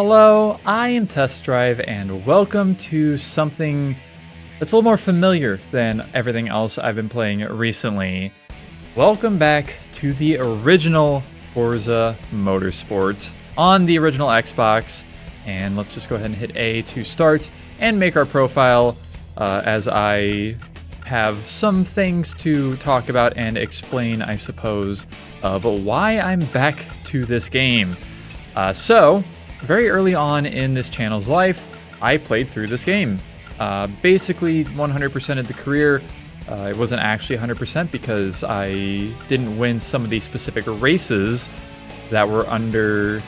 Hello, I am Test Drive, and welcome to something that's a little more familiar than everything else I've been playing recently. Welcome back to the original Forza Motorsport on the original Xbox, and let's just go ahead and hit A to start and make our profile as I have some things to talk about and explain, I suppose, of why I'm back to this game. Very early on in this channel's life, I played through this game. Basically 100% of the career. It wasn't actually 100% because I didn't win some of the specific races that were under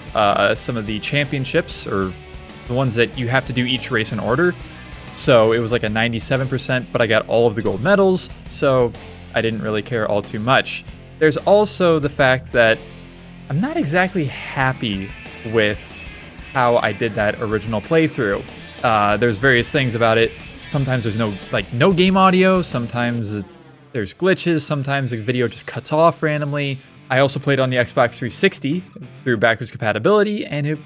some of the championships, or the ones that you have to do each race in order. So it was like a 97%, but I got all of the gold medals, so I didn't really care all too much. There's also the fact that I'm not exactly happy with how I did that original playthrough. There's various things about it. Sometimes there's no game audio, sometimes there's glitches, sometimes the video just cuts off randomly. I also played on the Xbox 360 through backwards compatibility, and it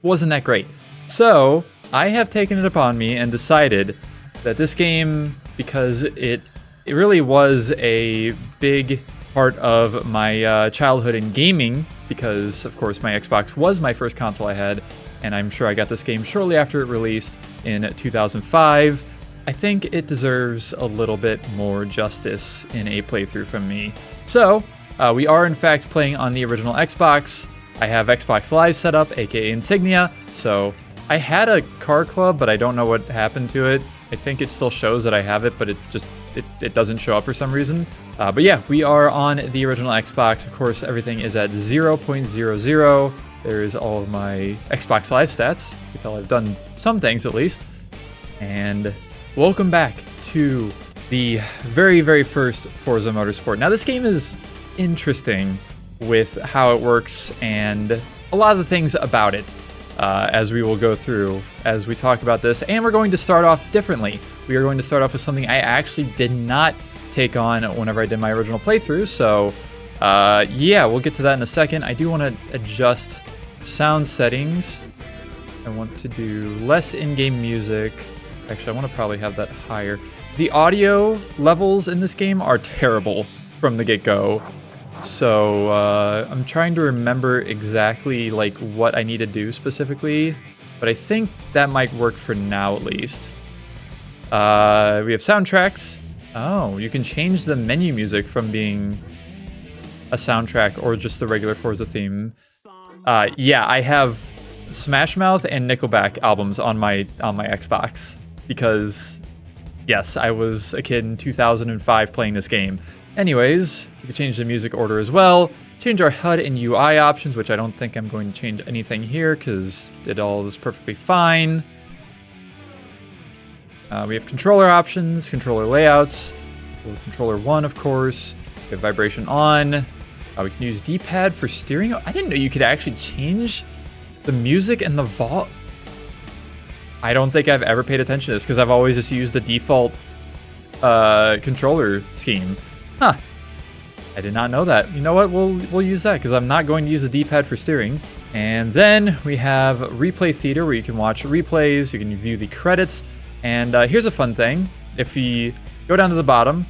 wasn't that great. So I have taken it upon me and decided that this game, because it really was a big part of my childhood in gaming, because of course my Xbox was my first console I had, and I'm sure I got this game shortly after it released in 2005. I think it deserves a little bit more justice in a playthrough from me. So we are in fact playing on the original Xbox. I have Xbox Live set up, aka Insignia, so I had a car club, but I don't know what happened to it. I think it still shows that I have it, but it doesn't show up for some reason. But yeah, we are on the original Xbox. Of course, everything is at 0.00. There's all of my Xbox Live stats. You can tell I've done some things at least. And welcome back to the very, very first Forza Motorsport. Now, this game is interesting with how it works and a lot of the things about it as we will go through as we talk about this. And we're going to start off differently. We are going to start off with something I actually did not take on whenever I did my original playthrough. So yeah, we'll get to that in a second. I do want to adjust sound settings. I want to do less in-game music. Actually, I want to probably have that higher. The audio levels in this game are terrible from the get-go. So I'm trying to remember exactly like what I need to do specifically, but I think that might work for now at least. We have soundtracks. Oh, you can change the menu music from being a soundtrack or just the regular Forza theme. Yeah, I have Smash Mouth and Nickelback albums on my Xbox because, yes, I was a kid in 2005 playing this game. Anyways, we can change the music order as well. Change our HUD and UI options, which I don't think I'm going to change anything here because it all is perfectly fine. We have controller options, controller layouts, controller 1, of course. We have vibration on. We can use D-pad for steering. I didn't know you could actually change the music and the vault. I don't think I've ever paid attention to this because I've always just used the default controller scheme. Huh. I did not know that. You know what? We'll use that because I'm not going to use the D-pad for steering. And then we have Replay Theater where you can watch replays, you can view the credits. And here's a fun thing. If we go down to the bottom,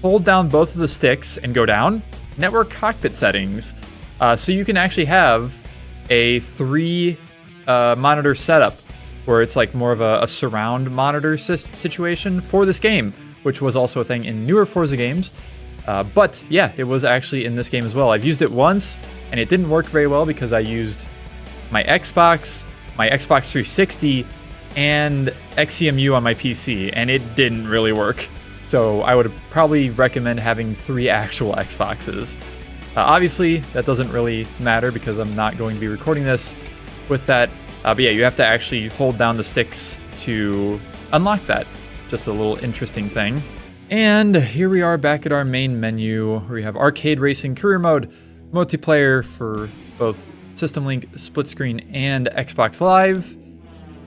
hold down both of the sticks and go down, network cockpit settings. So you can actually have a 3 monitor setup where it's like more of a surround monitor situation for this game, which was also a thing in newer Forza games. But yeah, it was actually in this game as well. I've used it once and it didn't work very well because I used my Xbox 360, and XCMU on my PC, and it didn't really work. So I would probably recommend having 3 actual Xboxes. Obviously, that doesn't really matter because I'm not going to be recording this with that. But yeah, you have to actually hold down the sticks to unlock that. Just a little interesting thing. And here we are back at our main menu where we have arcade racing, career mode, multiplayer for both System Link, split screen, and Xbox Live.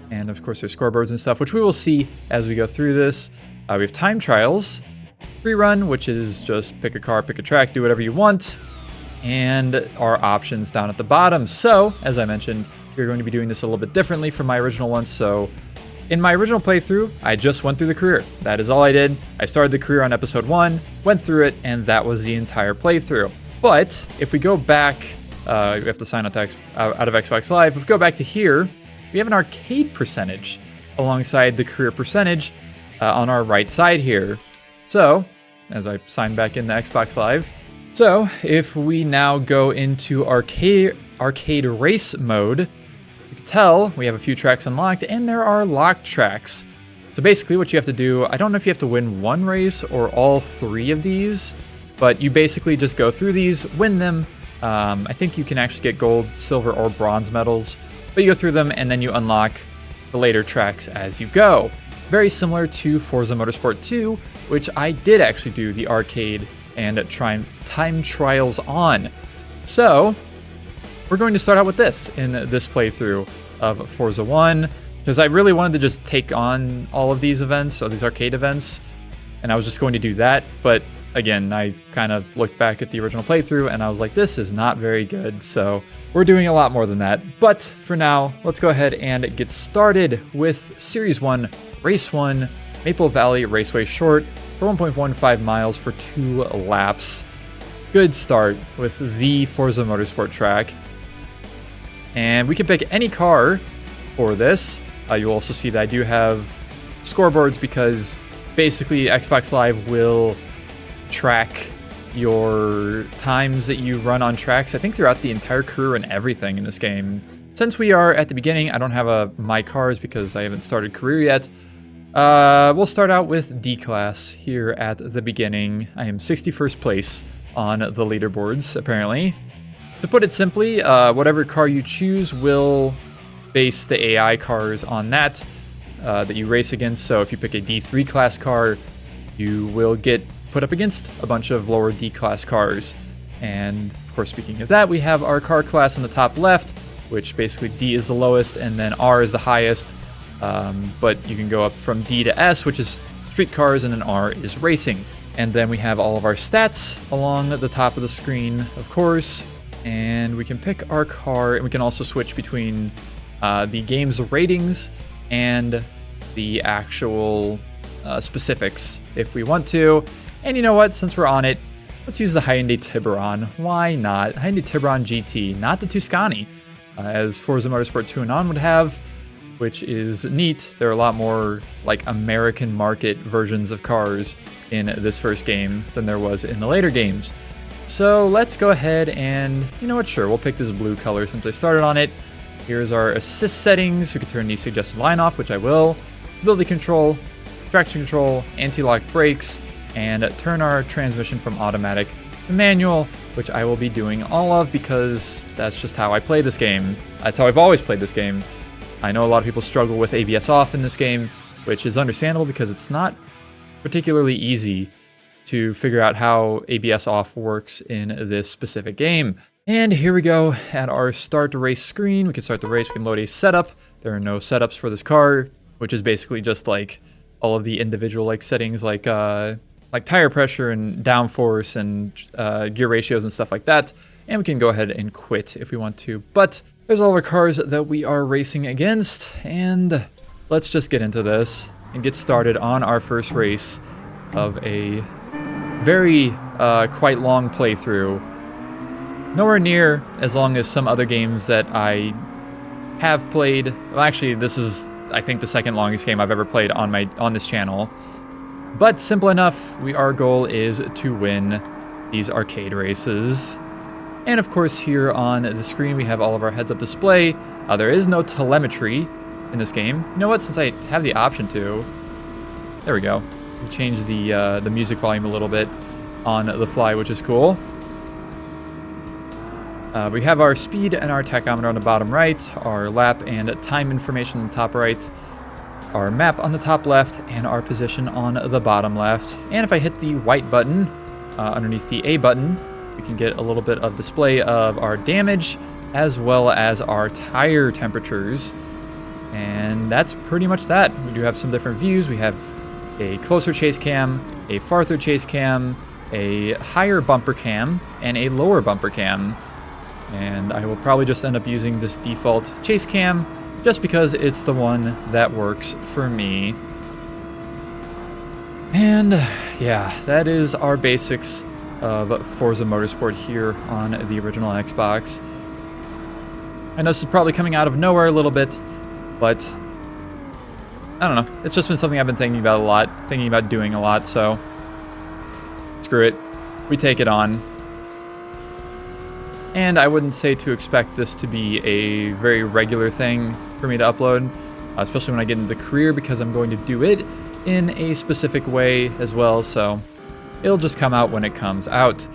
And of course there's scoreboards and stuff, which we will see as we go through this. We have time trials, free run, which is just pick a car, pick a track, do whatever you want, and our options down at the bottom. So, as I mentioned, we're going to be doing this a little bit differently from my original one. So in my original playthrough, I just went through the career. That is all I did. I started the career on episode 1, went through it, and that was the entire playthrough. But if we go back, we have to sign out of Xbox Live. If we go back to here, we have an arcade percentage alongside the career percentage on our right side here. So, as I sign back into Xbox Live, so if we now go into arcade race mode, you can tell we have a few tracks unlocked, and there are locked tracks. So basically what you have to do, I don't know if you have to win one race or all 3 of these, but you basically just go through these, win them. I think you can actually get gold, silver, or bronze medals, but you go through them and then you unlock the later tracks as you go. Very similar to Forza Motorsport 2, which I did actually do the arcade and time trials on. So we're going to start out with this in this playthrough of Forza 1, because I really wanted to just take on all of these events, or these arcade events, and I was just going to do that. But again, I kind of looked back at the original playthrough and I was like, this is not very good. So we're doing a lot more than that. But for now, let's go ahead and get started with Series 1, Race 1, Maple Valley Raceway Short for 1.15 miles for 2 laps. Good start with the Forza Motorsport track. And we can pick any car for this. You'll also see that I do have scoreboards because basically Xbox Live will track your times that you run on tracks, I think throughout the entire career and everything in this game. Since we are at the beginning, I don't have my cars because I haven't started career yet. We'll start out with D-Class here at the beginning. I am 61st place on the leaderboards, apparently. To put it simply, whatever car you choose will base the AI cars on that you race against. So if you pick a D3 class car, you will get put up against a bunch of lower D-class cars. And of course, speaking of that, we have our car class in the top left, which basically D is the lowest and then R is the highest. But you can go up from D to S, which is street cars, and then R is racing. And then we have all of our stats along the top of the screen, of course. And we can pick our car, and we can also switch between the game's ratings and the actual specifics if we want to. And you know what? Since we're on it, let's use the Hyundai Tiburon. Why not? Hyundai Tiburon GT, not the Tuscany, as Forza Motorsport 2 and on would have, which is neat. There are a lot more like American market versions of cars in this first game than there was in the later games. So let's go ahead and, you know what, sure, we'll pick this blue color since I started on it. Here's our assist settings. We can turn the suggested line off, which I will. Stability control, traction control, anti-lock brakes, and turn our transmission from automatic to manual, which I will be doing all of because that's just how I play this game. That's how I've always played this game. I know a lot of people struggle with ABS off in this game, which is understandable because it's not particularly easy to figure out how ABS off works in this specific game. And here we go at our start race screen. We can start the race, we can load a setup. There are no setups for this car, which is basically just like all of the individual like settings like tire pressure and downforce and gear ratios and stuff like that. And we can go ahead and quit if we want to. But there's all of our cars that we are racing against, and let's just get into this and get started on our first race of a very quite long playthrough. Nowhere near as long as some other games that I have played. Well, actually, this is, I think, the second longest game I've ever played on this channel. But simple enough, our goal is to win these arcade races. And of course, here on the screen, we have all of our heads-up display. There is no telemetry in this game. You know what? Since I have the option to, there we go. We change the music volume a little bit on the fly, which is cool. We have our speed and our tachometer on the bottom right, our lap and time information on the top right, our map on the top left, and our position on the bottom left. And if I hit the white button underneath the A button, we can get a little bit of display of our damage as well as our tire temperatures. And that's pretty much that. We do have some different views. We have a closer chase cam, a farther chase cam, a higher bumper cam, and a lower bumper cam. And I will probably just end up using this default chase cam just because it's the one that works for me. And yeah, that is our basics of Forza Motorsport here on the original Xbox. I know this is probably coming out of nowhere a little bit, but I don't know. It's just been something I've been thinking about a lot, thinking about doing a lot, so screw it. We take it on. And I wouldn't say to expect this to be a very regular thing for me to upload, especially when I get into the career, because I'm going to do it in a specific way as well, so it'll just come out when it comes out.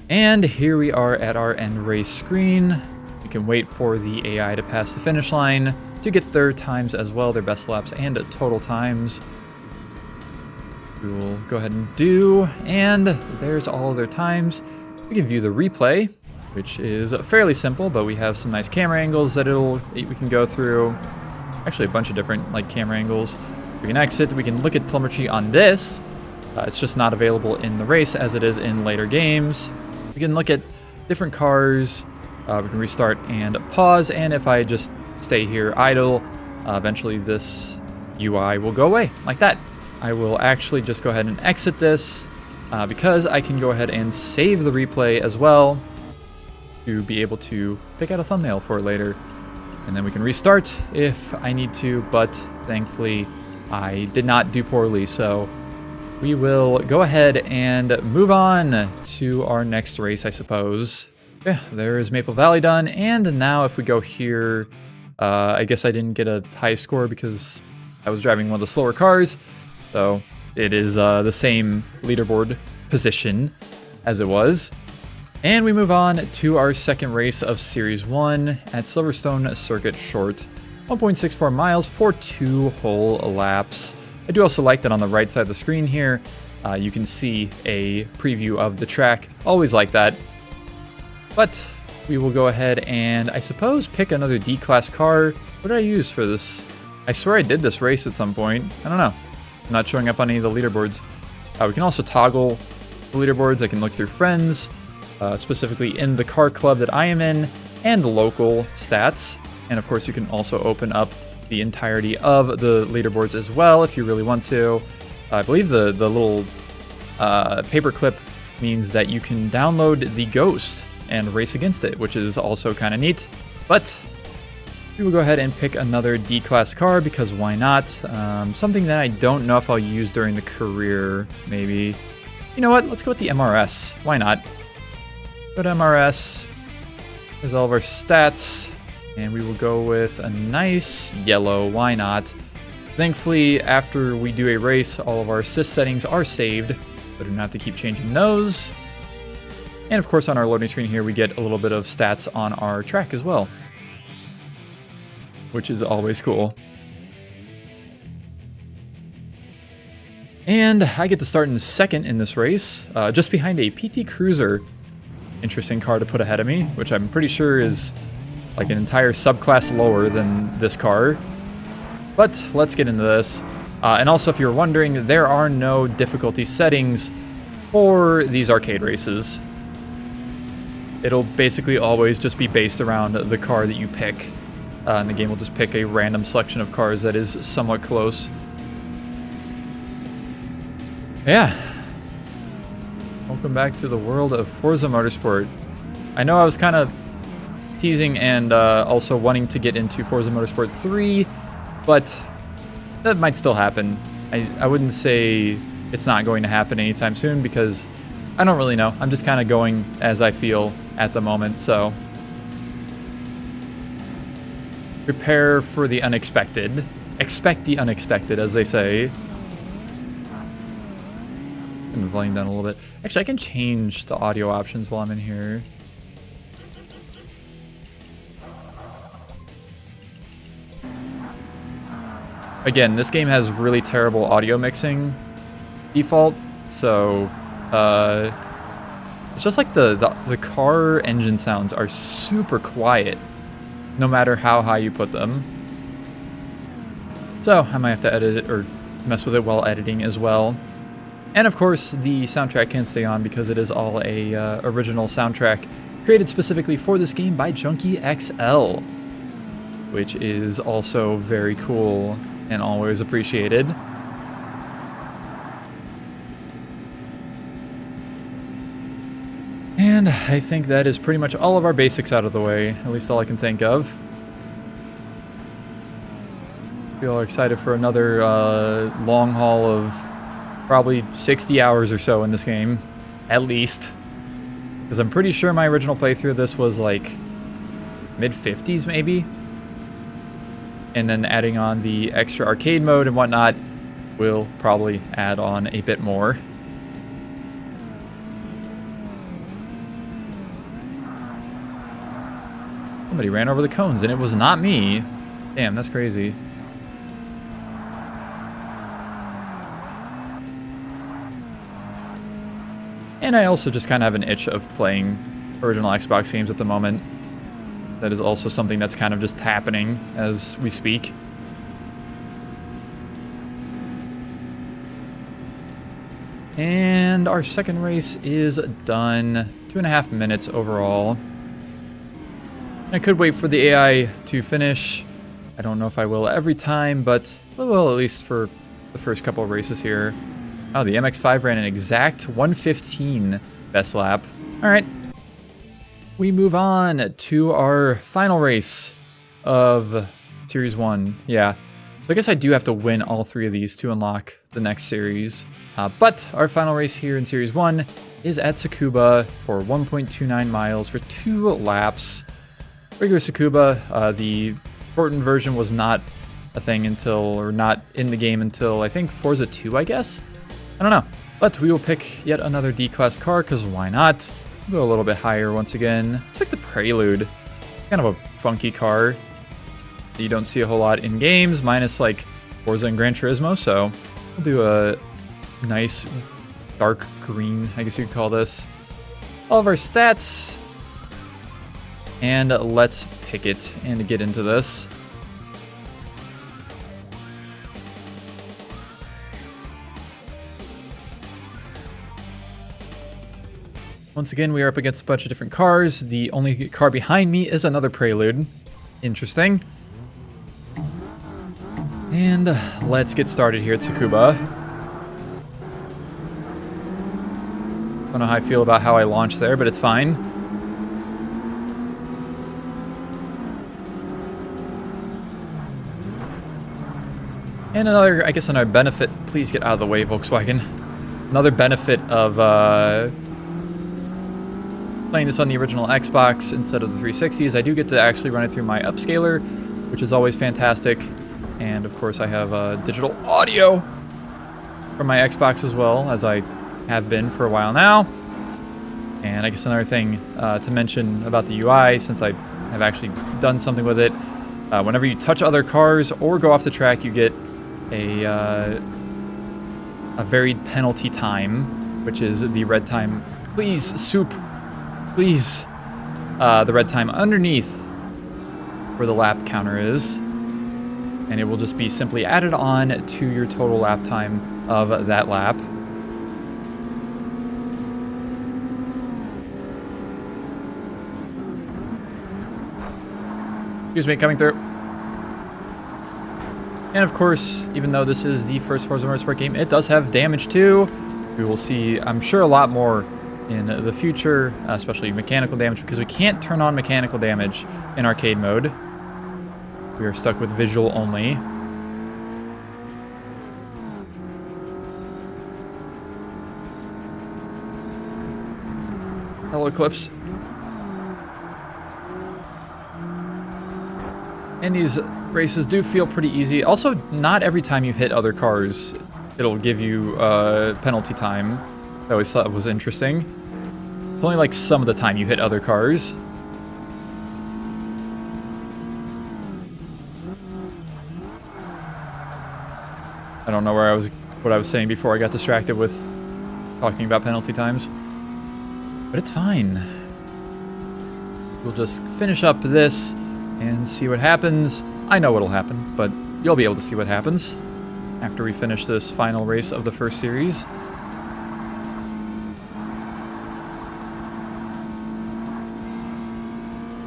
And here we are at our end race screen. We can wait for the AI to pass the finish line to get their times as well, their best laps and total times. We will go ahead and do, and there's all of their times. We can view the replay, which is fairly simple, but we have some nice camera angles that we can go through. Actually, a bunch of different camera angles. We can exit. We can look at telemetry on this. It's just not available in the race as it is in later games. We can look at different cars. We can restart and pause, and if I just stay here idle, eventually this UI will go away like that. I will actually just go ahead and exit this because I can go ahead and save the replay as well to be able to pick out a thumbnail for later. And then we can restart if I need to, but thankfully I did not do poorly, so we will go ahead and move on to our next race, I suppose. Yeah, there is Maple Valley done, and now if we go here, I guess I didn't get a high score because I was driving one of the slower cars, so it is the same leaderboard position as it was. And we move on to our second race of Series 1 at Silverstone Circuit Short. 1.64 miles for 2 whole laps. I do also like that on the right side of the screen here, you can see a preview of the track. Always like that. But we will go ahead and, I suppose, pick another D-Class car. What did I use for this? I swear I did this race at some point. I don't know. I'm not showing up on any of the leaderboards. We can also toggle the leaderboards. I can look through friends, specifically in the car club that I am in, and the local stats. And of course, you can also open up the entirety of the leaderboards as well if you really want to. I believe the little paperclip means that you can download the Ghost and race against it, which is also kind of neat. But we will go ahead and pick another D-Class car because why not? Something that I don't know if I'll use during the career, maybe. You know what? Let's go with the MRS. Why not? Go to MRS. There's all of our stats. And we will go with a nice yellow. Why not? Thankfully, after we do a race, all of our assist settings are saved, but we don't have to keep changing those. And of course, on our loading screen here, we get a little bit of stats on our track as well, which is always cool. And I get to start in second in this race, just behind a PT Cruiser. Interesting car to put ahead of me, which I'm pretty sure is like an entire subclass lower than this car. But let's get into this. And also, if you're wondering, there are no difficulty settings for these arcade races. It'll basically always just be based around the car that you pick. And the game will just pick a random selection of cars that is somewhat close. Yeah. Welcome back to the world of Forza Motorsport. I know I was kind of teasing and also wanting to get into Forza Motorsport 3, but that might still happen. I wouldn't say it's not going to happen anytime soon because I don't really know. I'm just kind of going as I feel at the moment, so prepare for the unexpected. Expect the unexpected, as they say. Turn the volume down a little bit. Actually, I can change the audio options while I'm in here. Again, this game has really terrible audio mixing default, so it's just like the car engine sounds are super quiet, no matter how high you put them. So I might have to edit it or mess with it while editing as well. And of course, the soundtrack can stay on because it is all a original soundtrack created specifically for this game by Junkie XL, which is also very cool and always appreciated. And I think that is pretty much all of our basics out of the way, at least all I can think of. Feel excited for another long haul of probably 60 hours or so in this game, at least. Because I'm pretty sure my original playthrough of this was like mid-50s maybe. And then adding on the extra arcade mode and whatnot will probably add on a bit more. Somebody ran over the cones and it was not me. Damn, that's crazy. And I also just kind of have an itch of playing original Xbox games at the moment. That is also something that's kind of just happening as we speak. And our second race is done. 2.5 minutes overall. I could wait for the AI to finish. I don't know if I will every time, but I will at least for the first couple of races here. Oh, the MX-5 ran an exact 1:15 best lap. All right. We move on to our final race of Series 1. Yeah. So I guess I do have to win all 3 of these to unlock the next series. But our final race here in Series 1 is at Tsukuba for 1.29 miles for 2 laps. Regular Tsukuba, the shortened version was not a thing until, or not in the game until, I think Forza 2, I guess? I don't know. But we will pick yet another D-Class car, because why not? We'll go a little bit higher once again. Let's pick the Prelude. Kind of a funky car that you don't see a whole lot in games, minus like Forza and Gran Turismo, so we'll do a nice dark green, I guess you could call this. All of our stats. And let's pick it and get into this. Once again, we are up against a bunch of different cars. The only car behind me is another Prelude. Interesting. And let's get started here at Tsukuba. Don't know how I feel about how I launched there, but it's fine. And another, I guess another benefit, please get out of the way, Volkswagen. Another benefit of playing this on the original Xbox instead of the 360 is I do get to actually run it through my upscaler, which is always fantastic. And of course I have digital audio from my Xbox as well, as I have been for a while now. And I guess another thing to mention about the UI, since I have actually done something with it, whenever you touch other cars or go off the track, you get a varied penalty time, which is the red time. Please, soup. Please. The red time underneath where the lap counter is. And it will just be simply added on to your total lap time of that lap. Excuse me, coming through. And of course, even though this is the first Forza Motorsport game, it does have damage too. We will see, I'm sure, a lot more in the future, especially mechanical damage, because we can't turn on mechanical damage in arcade mode. We are stuck with visual only. Hello, Eclipse. And these races do feel pretty easy. Also, not every time you hit other cars, it'll give you penalty time. I always thought it was interesting. It's only like some of the time you hit other cars. I don't know where what I was saying before I got distracted with talking about penalty times. But it's fine. We'll just finish up this and see what happens. I know what'll happen, but you'll be able to see what happens after we finish this final race of the first series.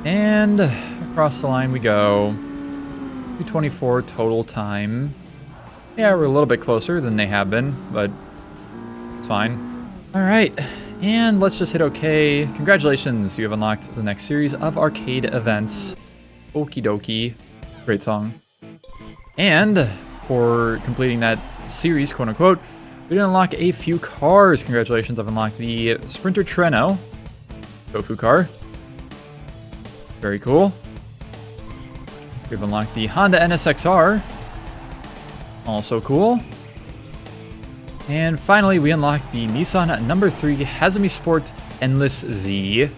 And across the line we go. 2:24 total time. Yeah, we're a little bit closer than they have been, but it's fine. All right, and let's just hit OK. Congratulations, you have unlocked the next series of arcade events. Okie dokie. Great song. And for completing that series, quote unquote, we did unlock a few cars. Congratulations, I've unlocked the Sprinter Treno. Tofu car. Very cool. We've unlocked the Honda NSX-R. Also cool. And finally, we unlocked the Nissan number 3 Hazami Sport Endless Z.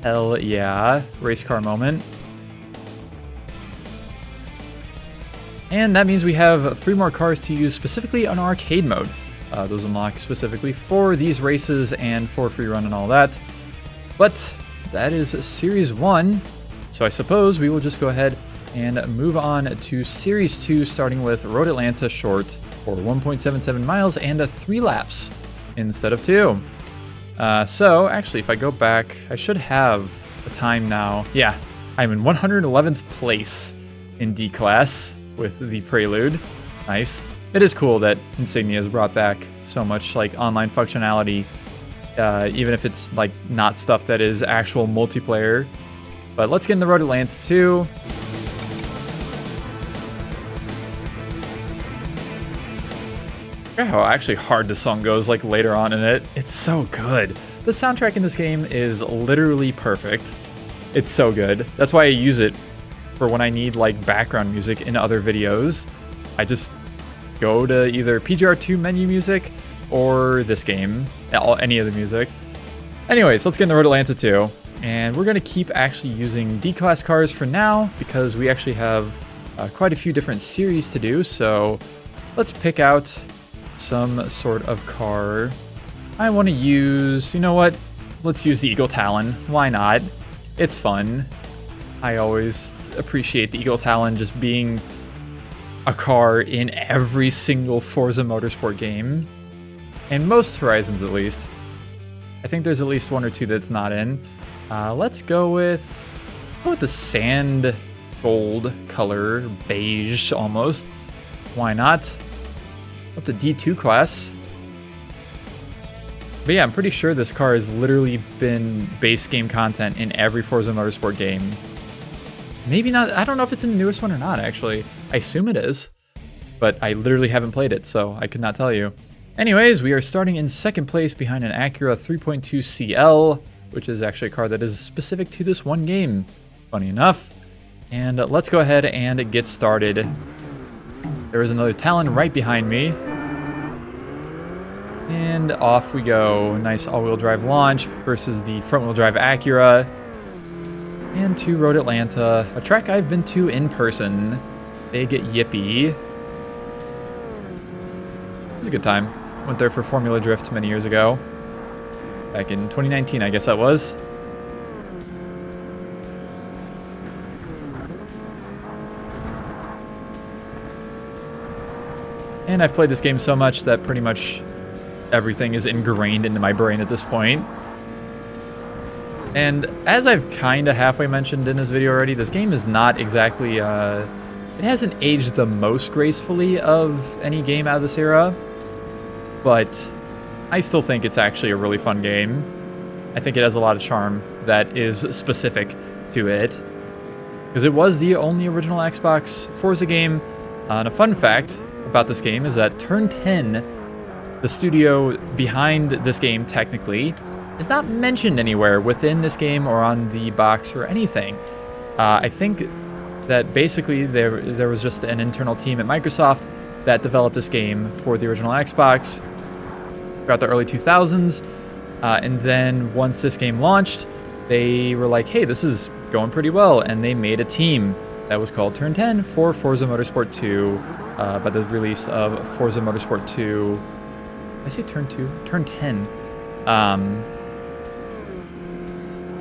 Hell yeah. Race car moment. And that means we have 3 more cars to use specifically on arcade mode. Those unlock specifically for these races and for free run and all that. But that is Series 1. So I suppose we will just go ahead and move on to Series 2, starting with Road Atlanta Short for 1.77 miles and 3 laps instead of 2. So actually, if I go back, I should have a time now. Yeah, I'm in 111th place in D class with the Prelude. Nice. It is cool that Insignia has brought back so much like online functionality, even if it's like not stuff that is actual multiplayer. But let's get in the Road Atlanta 2. How actually hard this song goes like later on in it. It's so good. The soundtrack in this game is literally perfect. It's so good. That's why I use it for when I need like background music in other videos. I just go to either PGR2 menu music or this game, any other music. Anyways, let's get in the Road Atlanta 2. And we're gonna keep actually using D-Class cars for now because we actually have quite a few different series to do. So let's pick out some sort of car. I want to use, you know what? Let's use the Eagle Talon. Why not? It's fun. I always appreciate the Eagle Talon just being a car in every single Forza Motorsport game. And most Horizons, at least. I think there's at least 1 or 2 that's not in. Let's go with the sand gold color, beige almost. Why not? Up to D2 class. But yeah, I'm pretty sure this car has literally been base game content in every Forza Motorsport game. Maybe not, I don't know if it's in the newest one or not, actually. I assume it is, but I literally haven't played it, so I could not tell you. Anyways, we are starting in 2nd place behind an Acura 3.2 CL, which is actually a car that is specific to this one game, funny enough. And let's go ahead and get started. There is another Talon right behind me. And off we go. Nice all-wheel drive launch versus the front-wheel drive Acura. And to Road Atlanta, a track I've been to in person. Big yippee. It was a good time. Went there for Formula Drift many years ago. Back in 2019, I guess that was. And I've played this game so much that pretty much everything is ingrained into my brain at this point. And as I've kind of halfway mentioned in this video already, this game is not exactly, it hasn't aged the most gracefully of any game out of this era, but I still think it's actually a really fun game. I think it has a lot of charm that is specific to it, because it was the only original Xbox Forza game. And a fun fact about this game is that Turn 10, the studio behind this game technically, is not mentioned anywhere within this game or on the box or anything. I think that basically there was just an internal team at Microsoft that developed this game for the original Xbox throughout the early 2000s. And then once this game launched, they were like, hey, this is going pretty well. And they made a team that was called Turn 10 for Forza Motorsport 2 by the release of Forza Motorsport 2. Did I say Turn 2? Turn 10.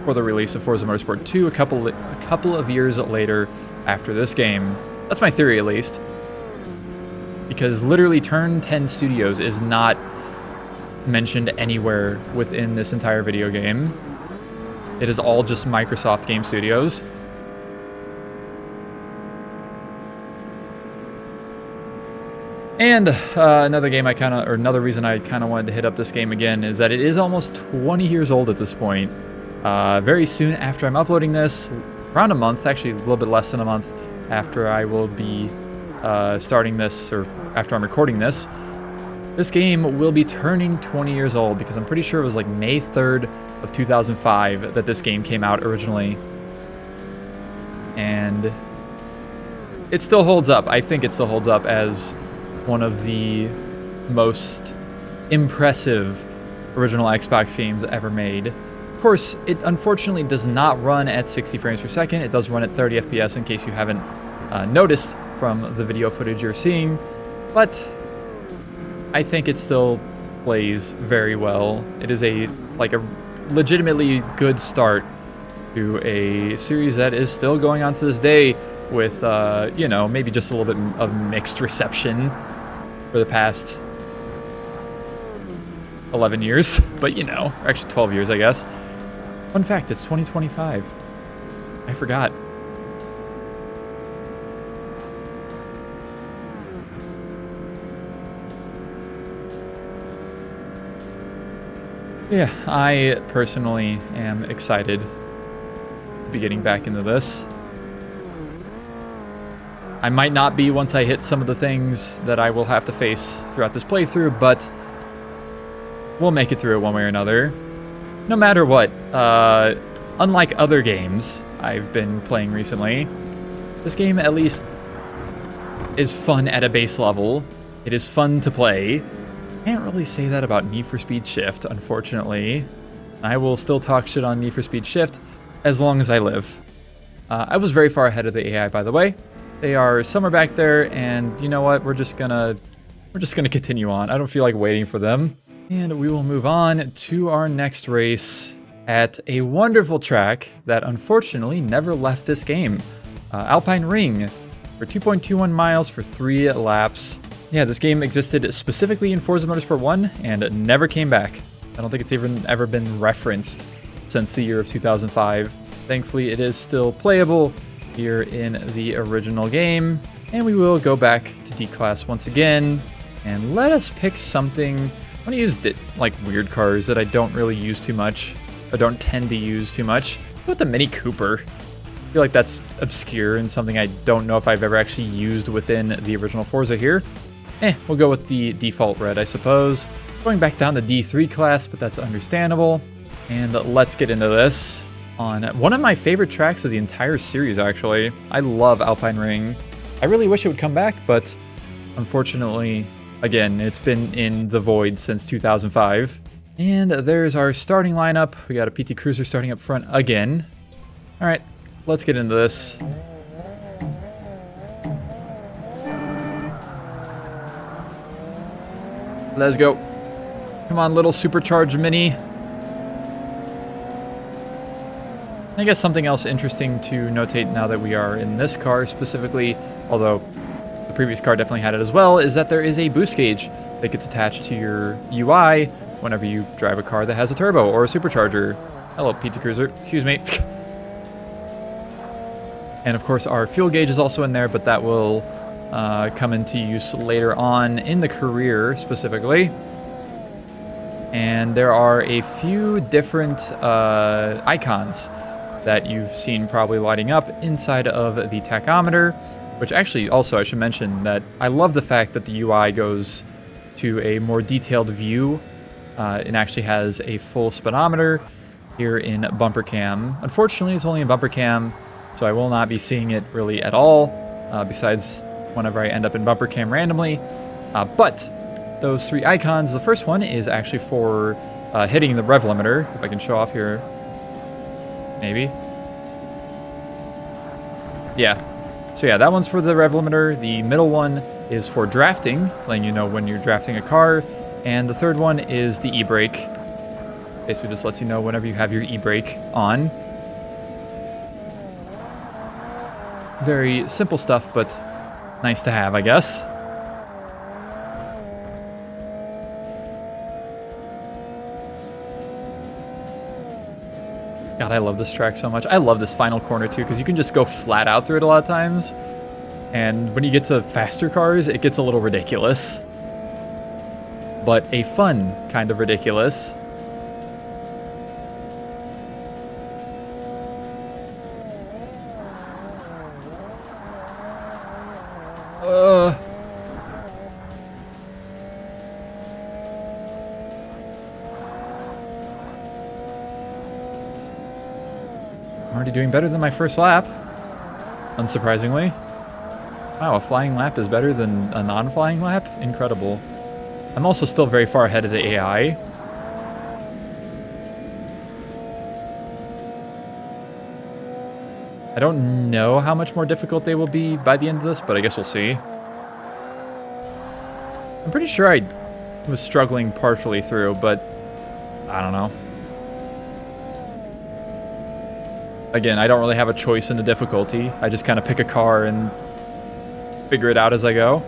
For the release of Forza Motorsport 2 a couple of years later after this game. That's my theory, at least. Because literally Turn 10 Studios is not mentioned anywhere within this entire video game. It is all just Microsoft Game Studios. And another reason I kind of wanted to hit up this game again is that it is almost 20 years old at this point. Very soon after I'm uploading this, around a month, actually a little bit less than a month after I will be starting this, or after I'm recording this, this game will be turning 20 years old, because I'm pretty sure it was like May 3rd of 2005 that this game came out originally. And it still holds up. I think it still holds up as one of the most impressive original Xbox games ever made. Of course, it unfortunately does not run at 60 frames per second. It does run at 30 FPS in case you haven't noticed from the video footage you're seeing, but I think it still plays very well. It is a legitimately good start to a series that is still going on to this day with, you know, maybe just a little bit of mixed reception for the past 11 years, but you know, actually 12 years, I guess. Fun fact, it's 2025. I forgot. Yeah, I personally am excited to be getting back into this. I might not be once I hit some of the things that I will have to face throughout this playthrough, but we'll make it through it one way or another. No matter what, unlike other games I've been playing recently, this game at least is fun at a base level. It is fun to play. Can't really say that about Need for Speed Shift, unfortunately. I will still talk shit on Need for Speed Shift as long as I live. I was very far ahead of the AI, by the way. They are somewhere back there, and you know what? We're just gonna continue on. I don't feel like waiting for them. And we will move on to our next race at a wonderful track that unfortunately never left this game. Alpine Ring for 2.21 miles for 3 laps. Yeah, this game existed specifically in Forza Motorsport 1 and never came back. I don't think it's even ever been referenced since the year of 2005. Thankfully, it is still playable here in the original game. And we will go back to D-Class once again. And let us pick something. I want to use like weird cars that I don't really use too much, or don't tend to use too much. What about the Mini Cooper? I feel like that's obscure and something I don't know if I've ever actually used within the original Forza here. We'll go with the default red, I suppose. Going back down to D3 class, but that's understandable. And let's get into this on one of my favorite tracks of the entire series, actually. I love Alpine Ring. I really wish it would come back, but unfortunately, again, it's been in the void since 2005. And there's our starting lineup. We got a PT Cruiser starting up front again. All right, let's get into this. Let's go. Come on, little supercharged Mini. I guess something else interesting to notate now that we are in this car specifically, although the previous car definitely had it as well, is that there is a boost gauge that gets attached to your UI whenever you drive a car that has a turbo or a supercharger. Hello, Pizza Cruiser. Excuse me. And of course, our fuel gauge is also in there, but that will come into use later on in the career specifically. And there are a few different icons that you've seen probably lighting up inside of the tachometer, which actually also I should mention that I love the fact that the UI goes to a more detailed view. It actually has a full speedometer here in bumper cam. Unfortunately, it's only in bumper cam, so I will not be seeing it really at all, besides whenever I end up in bumper cam randomly. But those 3 icons, the first one is actually for hitting the rev limiter, if I can show off here. Maybe. Yeah. So yeah, that one's for the rev limiter. The middle one is for drafting, letting you know when you're drafting a car. And the third one is the e-brake. Basically just lets you know whenever you have your e-brake on. Very simple stuff, but nice to have, I guess. God, I love this track so much. I love this final corner too, because you can just go flat out through it a lot of times. And when you get to faster cars, it gets a little ridiculous. But a fun kind of ridiculous. I'm already doing better than my first lap, unsurprisingly. Wow, a flying lap is better than a non-flying lap? Incredible. I'm also still very far ahead of the AI. I don't know how much more difficult they will be by the end of this, but I guess we'll see. I'm pretty sure I was struggling partially through, but I don't know. Again, I don't really have a choice in the difficulty. I just kind of pick a car and figure it out as I go.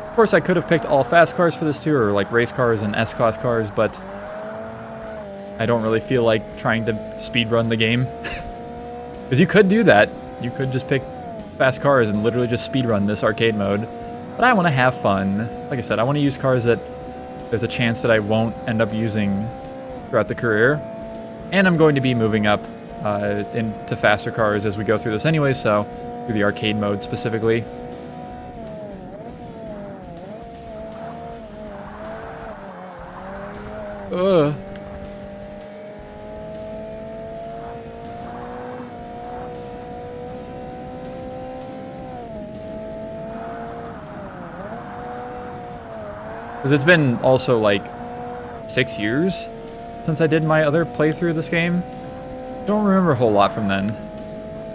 Of course, I could have picked all fast cars for this too, or like race cars and S-Class cars, but I don't really feel like trying to speedrun the game. Because you could do that. You could just pick fast cars and literally just speedrun this arcade mode. But I want to have fun. Like I said, I want to use cars that there's a chance that I won't end up using throughout the career. And I'm going to be moving up into faster cars as we go through this anyway, so through the arcade mode specifically. Ugh. Because it's been also like 6 years since I did my other playthrough of this game. I don't remember a whole lot from then.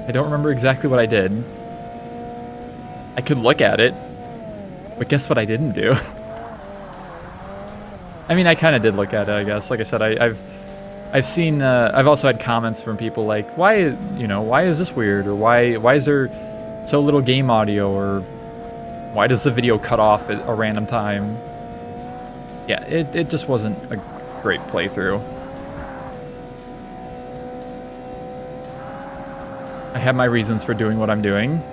I don't remember exactly what I did. I could look at it, but guess what I didn't do? I mean, I kind of did look at it, I guess. Like I said, I've seen, I've also had comments from people like, why is this weird? Or why is there so little game audio? Or why does the video cut off at a random time? Yeah, it just wasn't a great playthrough. I have my reasons for doing what I'm doing.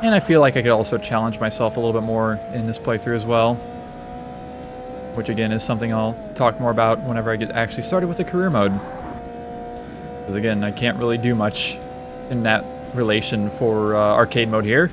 And I feel like I could also challenge myself a little bit more in this playthrough as well. Which again is something I'll talk more about whenever I get actually started with the career mode. Because again, I can't really do much in that relation for arcade mode here.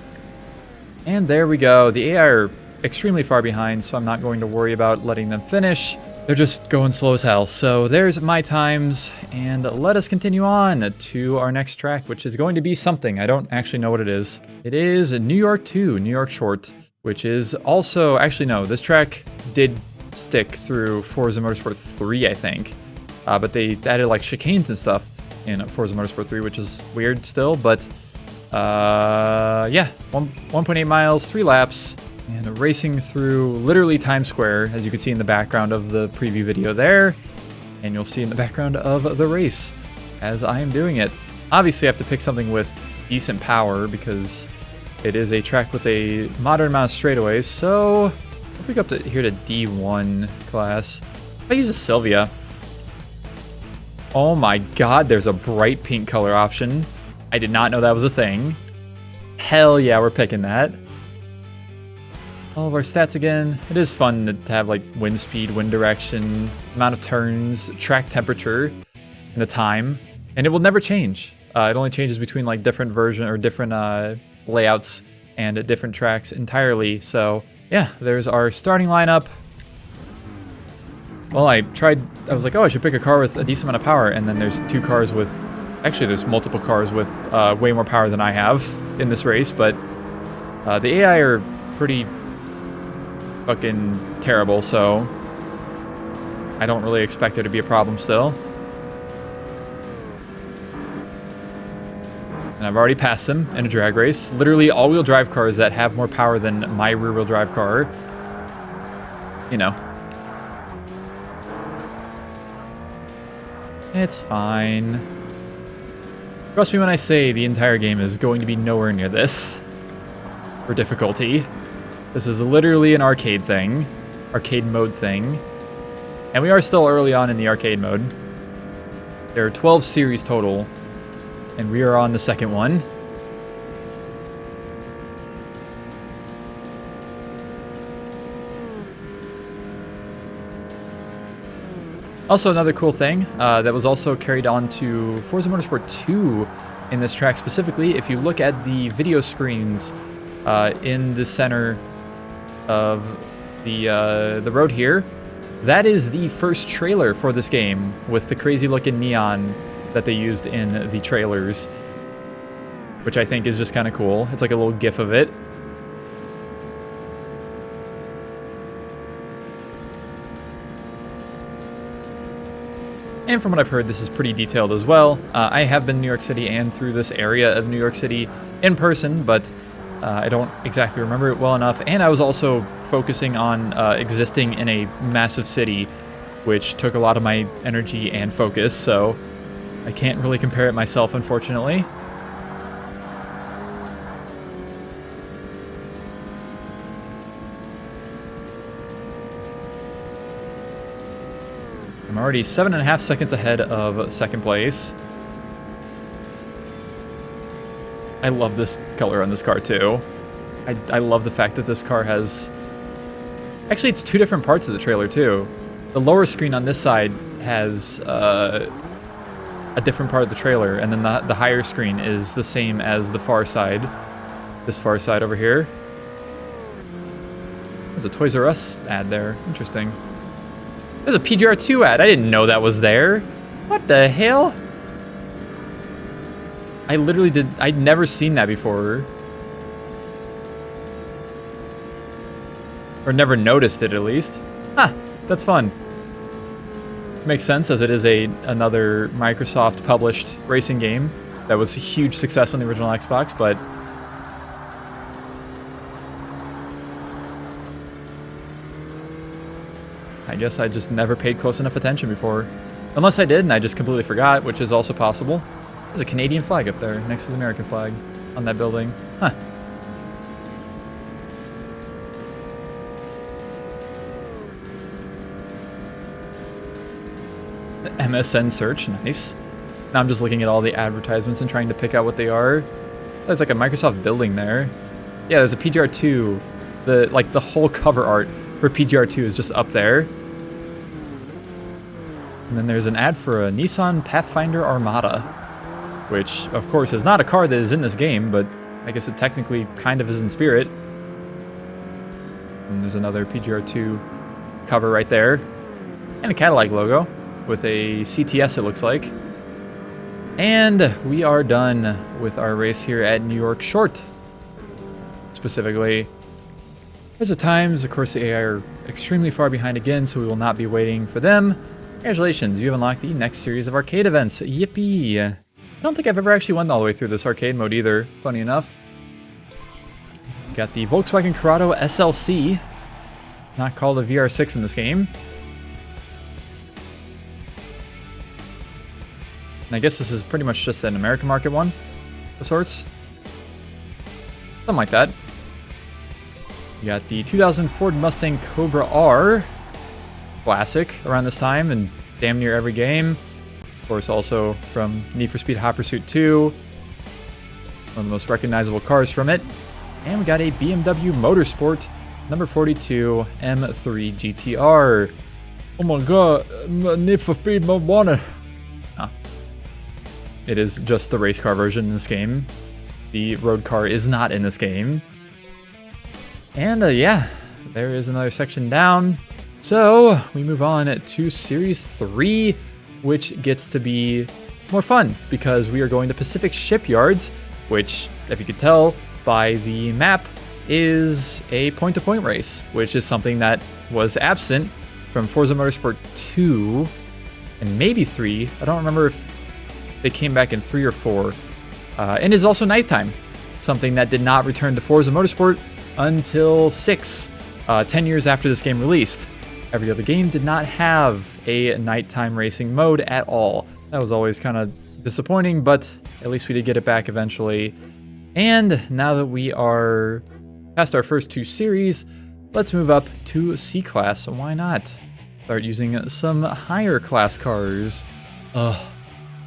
And there we go. The AI are extremely far behind, so I'm not going to worry about letting them finish. They're just going slow as hell. So there's my times, and let us continue on to our next track, which is going to be something. I don't actually know what it is. It is New York 2, New York Short, which is also, actually no, this track did stick through Forza Motorsport 3, I think. But they added like chicanes and stuff in Forza Motorsport 3, which is weird still, but yeah, 1.8 miles, 3 laps, and racing through literally Times Square, as you can see in the background of the preview video there, and you'll see in the background of the race as I am doing it. Obviously I have to pick something with decent power because it is a track with a moderate amount of straightaways, so if we go up to here to D1 class, if I use a Silvia, oh my god, there's a bright pink color option. I did not know that was a thing. Hell yeah, we're picking that. All of our stats again. It is fun to have like wind speed, wind direction, amount of turns, track temperature, and the time. And it will never change. It only changes between like different version or different layouts and different tracks entirely. So yeah, there's our starting lineup. Well, I was like, oh, I should pick a car with a decent amount of power, and then there's two cars with, actually there's multiple cars with way more power than I have in this race, but the AI are pretty fucking terrible, so I don't really expect there to be a problem still. And And I've already passed them in a drag race. Literally all-wheel drive cars that have more power than my rear-wheel drive car. You know. It's fine. Trust me when I say the entire game is going to be nowhere near this for difficulty. This is literally an arcade thing. Arcade mode thing. And we are still early on in the arcade mode. There are 12 series total. And we are on the second one. Also, another cool thing that was also carried on to Forza Motorsport 2 in this track specifically. If you look at the video screens in the center of the road here, that is the first trailer for this game with the crazy looking neon that they used in the trailers, which I think is just kind of cool. It's like a little GIF of it. And from what I've heard, this is pretty detailed as well. I have been in New York City and through this area of New York City in person, but I don't exactly remember it well enough. And I was also focusing on existing in a massive city, which took a lot of my energy and focus, so I can't really compare it myself, unfortunately. I'm already 7.5 seconds ahead of second place. I love this color on this car too. I love the fact that this car has... Actually, it's two different parts of the trailer too. The lower screen on this side has a different part of the trailer, and then the higher screen is the same as the far side. This far side over here. There's a Toys R Us ad there. Interesting. There's a PGR2 ad. I didn't know that was there. What the hell? I literally did. I'd never seen that before. Or never noticed it, at least. Huh. That's fun. Makes sense, as it is another Microsoft-published racing game that was a huge success on the original Xbox, but... I guess I just never paid close enough attention before. Unless I did and I just completely forgot, which is also possible. There's a Canadian flag up there next to the American flag on that building. Huh. The MSN search, nice. Now I'm just looking at all the advertisements and trying to pick out what they are. There's like a Microsoft building there. Yeah, there's a PGR2. The whole cover art for PGR2 is just up there. And then there's an ad for a Nissan Pathfinder Armada, which, of course, is not a car that is in this game, but I guess it technically kind of is in spirit. And there's another PGR2 cover right there. And a Cadillac logo with a CTS, it looks like. And we are done with our race here at New York Short. Specifically, there's the times. Of course, the AI are extremely far behind again, so we will not be waiting for them. Congratulations, you have unlocked the next series of arcade events. Yippee! I don't think I've ever actually went all the way through this arcade mode either, funny enough. Got the Volkswagen Corrado SLC, not called a VR6 in this game. And I guess this is pretty much just an American market one of sorts. Something like that. You got the 2000 Ford Mustang Cobra R, classic around this time in damn near every game. Of course, also from Need for Speed Hot Pursuit 2, one of the most recognizable cars from it. And we got a BMW Motorsport number 42 M3 GTR. Oh my god, Need for Speed Moana. Oh. It is just the race car version in this game. The road car is not in this game. And yeah, there is another section down. So we move on to Series 3, which gets to be more fun because we are going to Pacific Shipyards, which, if you could tell by the map, is a point-to-point race, which is something that was absent from Forza Motorsport 2 and maybe 3. I don't remember if they came back in 3 or 4. and is also nighttime, something that did not return to Forza Motorsport until 10 years after this game released. Every other game did not have a nighttime racing mode at all. That was always kind of disappointing, but at least we did get it back eventually. And now that we are past our first 2 series, let's move up to C-Class. Why not? Start using some higher class cars. Ugh,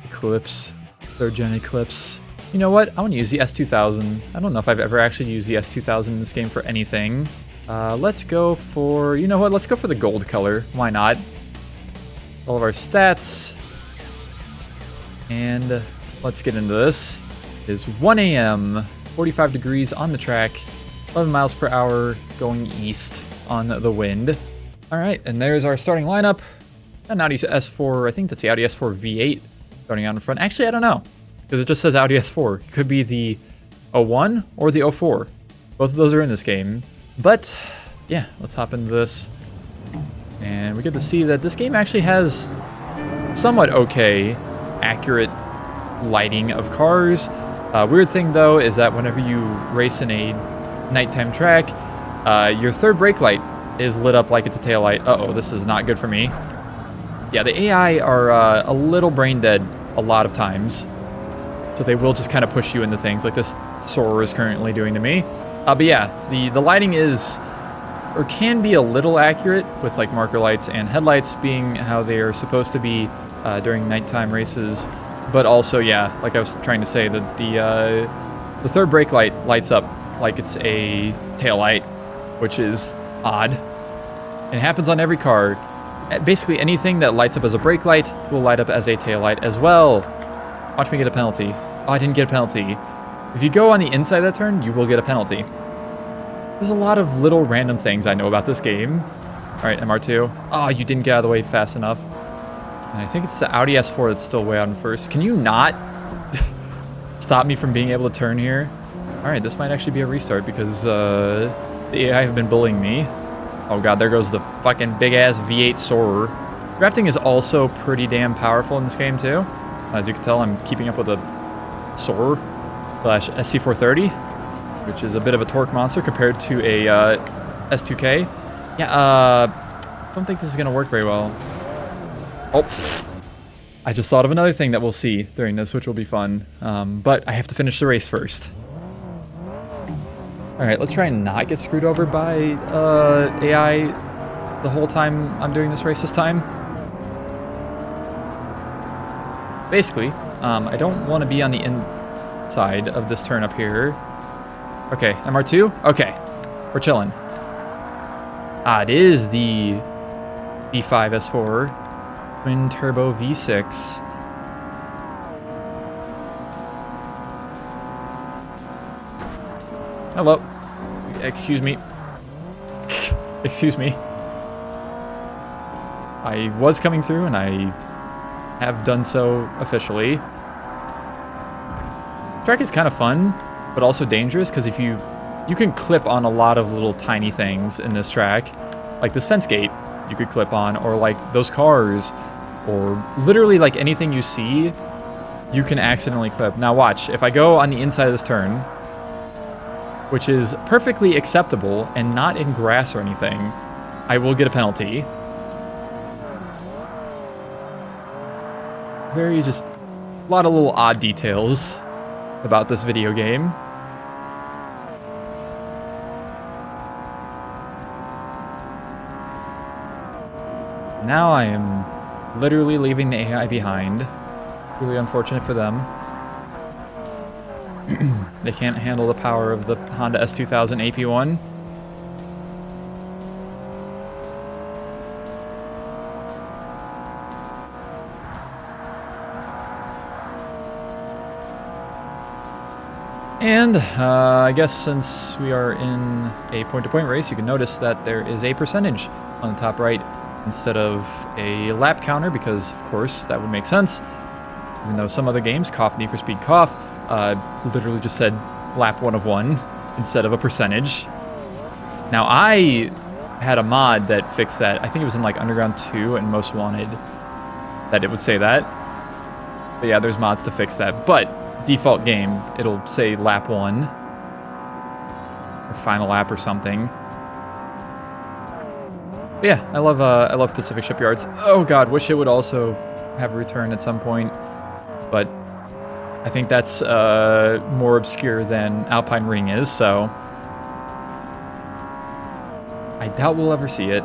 Eclipse, 3rd gen Eclipse. You know what? I want to use the S2000. I don't know if I've ever actually used the S2000 in this game for anything. Let's go for, you know what? Let's go for the gold color. Why not? All of our stats. And let's get into this. It is 1 a.m., 45 degrees on the track, 11 miles per hour going east on the wind. All right, and there's our starting lineup. An Audi S4, I think that's the Audi S4 V8 starting out in front. Actually, I don't know, because it just says Audi S4. It could be the 01 or the 04. Both of those are in this game. But yeah, let's hop into this. And we get to see that this game actually has somewhat okay, accurate lighting of cars. Weird thing though is that whenever you race in a nighttime track, your third brake light is lit up like it's a tail light. Uh-oh, this is not good for me. Yeah, the AI are a little brain dead a lot of times. So they will just kind of push you into things like this Soarer is currently doing to me. But yeah, the lighting is, or can be a little accurate with like marker lights and headlights being how they are supposed to be during nighttime races. But also, yeah, like I was trying to say, that the third brake light lights up like it's a tail light, which is odd. And it happens on every car. Basically anything that lights up as a brake light will light up as a tail light as well. Watch me get a penalty. Oh, I didn't get a penalty. If you go on the inside of that turn, you will get a penalty. There's a lot of little random things I know about this game. All right, MR2. Oh, you didn't get out of the way fast enough. And I think it's the Audi S4 that's still way out in first. Can you not stop me from being able to turn here? All right, this might actually be a restart because the AI have been bullying me. Oh god, there goes the fucking big-ass V8 Soarer. Drafting is also pretty damn powerful in this game too. As you can tell, I'm keeping up with a Soarer / SC430, which is a bit of a torque monster compared to a S2K. Yeah, don't think this is gonna work very well. Oh, I just thought of another thing that we'll see during this, which will be fun. But I have to finish the race first. All right, let's try and not get screwed over by AI the whole time I'm doing this race this time. Basically, I don't want to be on the inside of this turn up here. Okay, MR2? Okay, we're chilling. Ah, it is the V5 S4 twin turbo V6. Hello. Excuse me. Excuse me. I was coming through and I have done so officially. Track is kind of fun, but also dangerous because if you can clip on a lot of little tiny things in this track, like this fence gate you could clip on, or like those cars, or literally like anything you see, you can accidentally clip. Now watch, if I go on the inside of this turn, which is perfectly acceptable and not in grass or anything, I will get a penalty. Very just a lot of little odd details about this video game. Now I am literally leaving the AI behind. Really unfortunate for them. They can't handle the power of the Honda S2000 AP1. And I guess since we are in a point-to-point race, you can notice that there is a percentage on the top right instead of a lap counter, because of course that would make sense. Even though some other games, Need for Speed Cough, literally just said lap 1 of 1 instead of a percentage. Now I had a mod that fixed that. I think it was in like Underground 2 and Most Wanted that it would say that. But yeah, there's mods to fix that. But default game, it'll say lap 1 or final lap or something. But yeah, I love Pacific Shipyards. Oh god, wish it would also have a return at some point, but I think that's more obscure than Alpine Ring is, so I doubt we'll ever see it.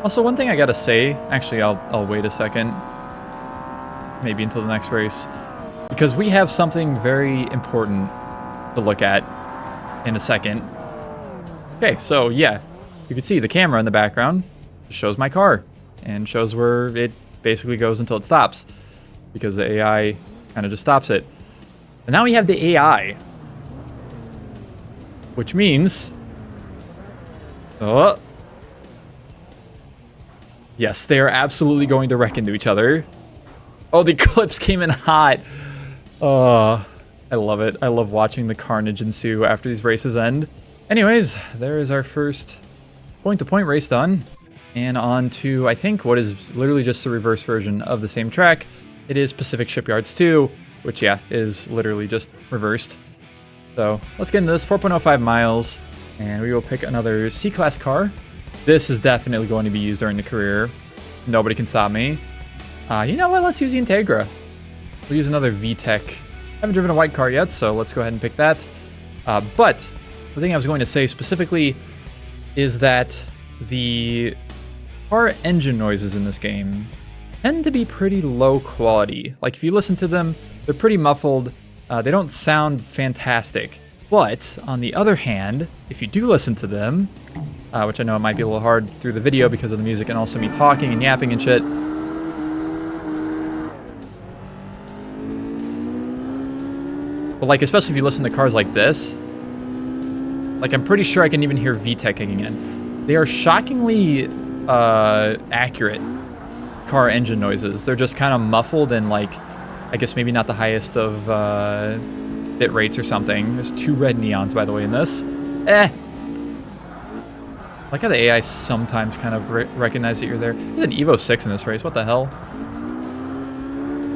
Also, one thing I gotta say, actually I'll wait a second, maybe until the next race, because we have something very important to look at in a second. Okay, so yeah, you can see the camera in the background shows my car and shows where it basically goes until it stops, because the AI kind of just stops it. And now we have the AI, which means, oh, yes, they are absolutely going to wreck into each other. Oh, the Eclipse came in hot. Oh, I love it. I love watching the carnage ensue after these races end. Anyways, there is our first point-to-point race done. And on to, I think, what is literally just the reverse version of the same track. It is Pacific Shipyards 2, which, yeah, is literally just reversed. So let's get into this. 4.05 miles, and we will pick another C-Class car. This is definitely going to be used during the career. Nobody can stop me. You know what? Let's use the Integra. We'll use another VTEC. Haven't driven a white car yet, so let's go ahead and pick that. But the thing I was going to say specifically is that the car engine noises in this game tend to be pretty low quality. Like, if you listen to them, they're pretty muffled. They don't sound fantastic. But on the other hand, if you do listen to them, which I know it might be a little hard through the video because of the music and also me talking and yapping and shit. But like, especially if you listen to cars like this, like, I'm pretty sure I can even hear VTEC kicking in. They are shockingly accurate car engine noises. They're just kind of muffled and, like, I guess maybe not the highest of bit rates or something. There's 2 red neons, by the way, in this. I like how the AI sometimes kind of recognize that you're there. There's an Evo 6 in this race. What the hell?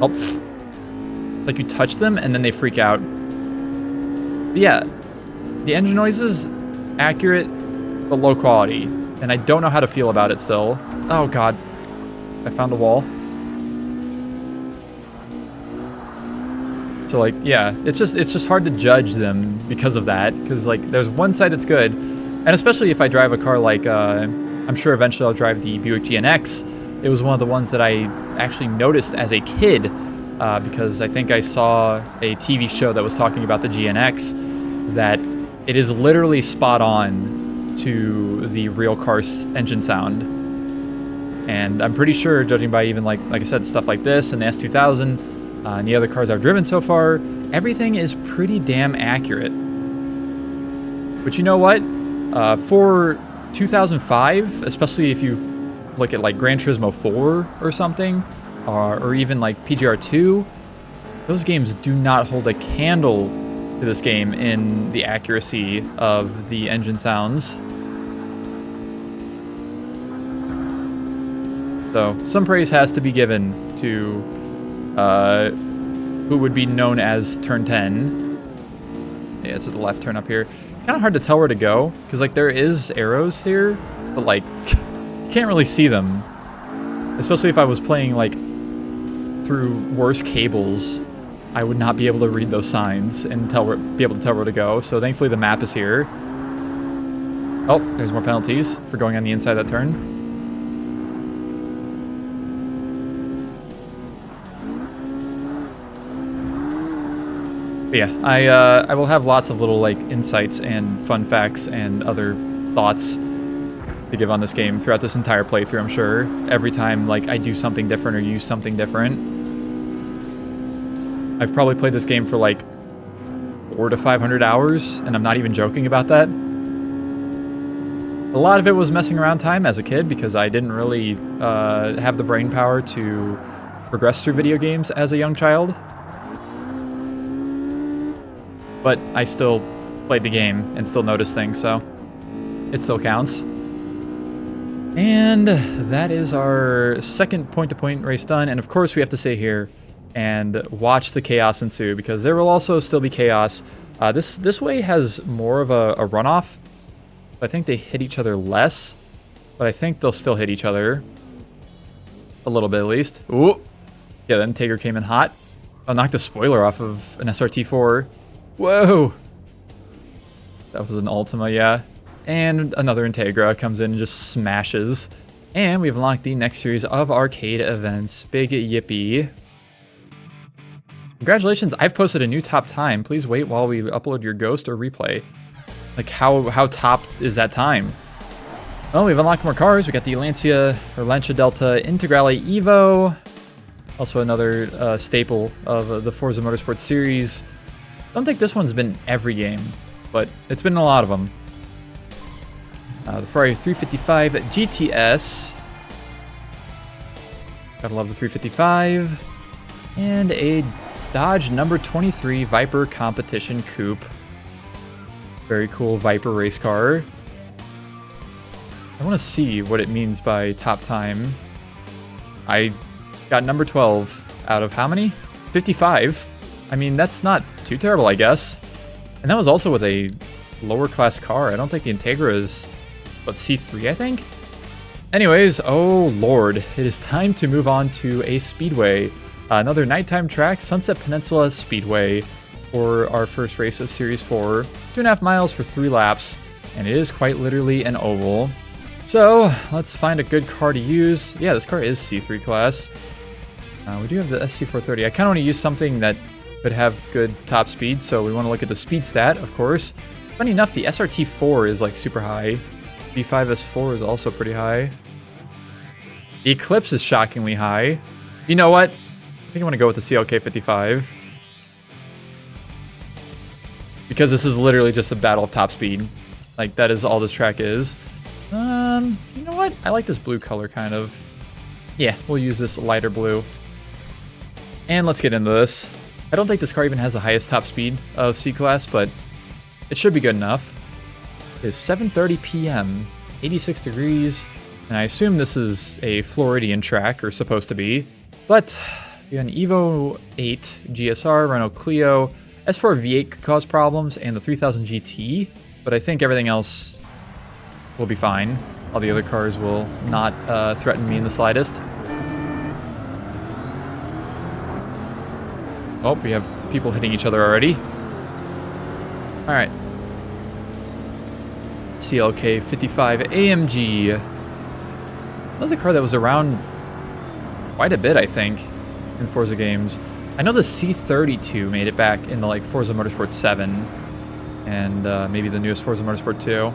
Oh, pfft. Like, you touch them and then they freak out. But yeah, the engine noises, accurate, but low quality. And I don't know how to feel about it still. Oh god, I found a wall. So like, yeah, it's just hard to judge them because of that. Because like, there's one side that's good. And especially if I drive a car like, I'm sure eventually I'll drive the Buick GNX. It was one of the ones that I actually noticed as a kid, because I think I saw a TV show that was talking about the GNX, that it is literally spot on to the real car's engine sound. And I'm pretty sure, judging by even like I said, stuff like this and the S2000 and the other cars I've driven so far, everything is pretty damn accurate. But you know what? For 2005, especially if you look at like Gran Turismo 4 or something, or even like PGR2, those games do not hold a candle to this game in the accuracy of the engine sounds. So some praise has to be given to who would be known as Turn 10. Yeah, it's at the left turn up here. It's kind of hard to tell where to go, because like there is arrows here, but like you can't really see them. Especially if I was playing like through worse cables, I would not be able to read those signs and be able to tell where to go. So thankfully the map is here. Oh, there's more penalties for going on the inside of that turn. But yeah, I will have lots of little like insights and fun facts and other thoughts to give on this game throughout this entire playthrough, I'm sure. Every time like I do something different or use something different. I've probably played this game for like 400 to 500 hours, and I'm not even joking about that. A lot of it was messing around time as a kid because I didn't really have the brain power to progressed through video games as a young child. But I still played the game and still noticed things, so it still counts. And that is our second point-to-point race done. And of course, we have to stay here and watch the chaos ensue, because there will also still be chaos. This way has more of a runoff. I think they hit each other less, but I think they'll still hit each other. A little bit, at least. Ooh. Yeah, the Integra came in hot. I'll knock the spoiler off of an SRT4. Whoa. That was an Ultima, yeah. And another Integra comes in and just smashes. And we've unlocked the next series of arcade events. Big yippee. Congratulations, I've posted a new top time. Please wait while we upload your ghost or replay. Like, how top is that time? Well, we've unlocked more cars. We got the Lancia Delta Integrale Evo. Also another staple of the Forza Motorsport series. I don't think this one's been every game, but it's been in a lot of them. The Ferrari 355 GTS. Gotta love the 355. And a Dodge number 23 Viper Competition Coupe. Very cool Viper race car. I want to see what it means by top time. I got number 12 out of how many? 55. I mean, that's not too terrible, I guess. And that was also with a lower class car. I don't think the Integra is, what, C3, I think? Anyways, oh lord, it is time to move on to a Speedway. Another nighttime track, Sunset Peninsula Speedway, for our first race of Series 4. 2.5 miles for 3 laps, and it is quite literally an oval. So, let's find a good car to use. Yeah, this car is C3 class. We do have the SC430. I kind of want to use something that could have good top speed, so we want to look at the speed stat, of course. Funny enough, the SRT4 is like super high. B5S4 is also pretty high. The Eclipse is shockingly high. You know what? I think I want to go with the CLK55. Because this is literally just a battle of top speed. Like, that is all this track is. You know what? I like this blue color, kind of. Yeah, we'll use this lighter blue. And let's get into this. I don't think this car even has the highest top speed of C-Class, but it should be good enough. It's 7:30 p.m., 86 degrees, and I assume this is a Floridian track, or supposed to be. But we got an Evo 8 GSR, Renault Clio, S4 V8 could cause problems, and the 3000 GT, but I think everything else will be fine. All the other cars will not threaten me in the slightest. Oh, we have people hitting each other already. Alright. CLK 55 AMG. That's a car that was around quite a bit, I think, in Forza games. I know the C32 made it back in the like Forza Motorsport 7 and maybe the newest Forza Motorsport 2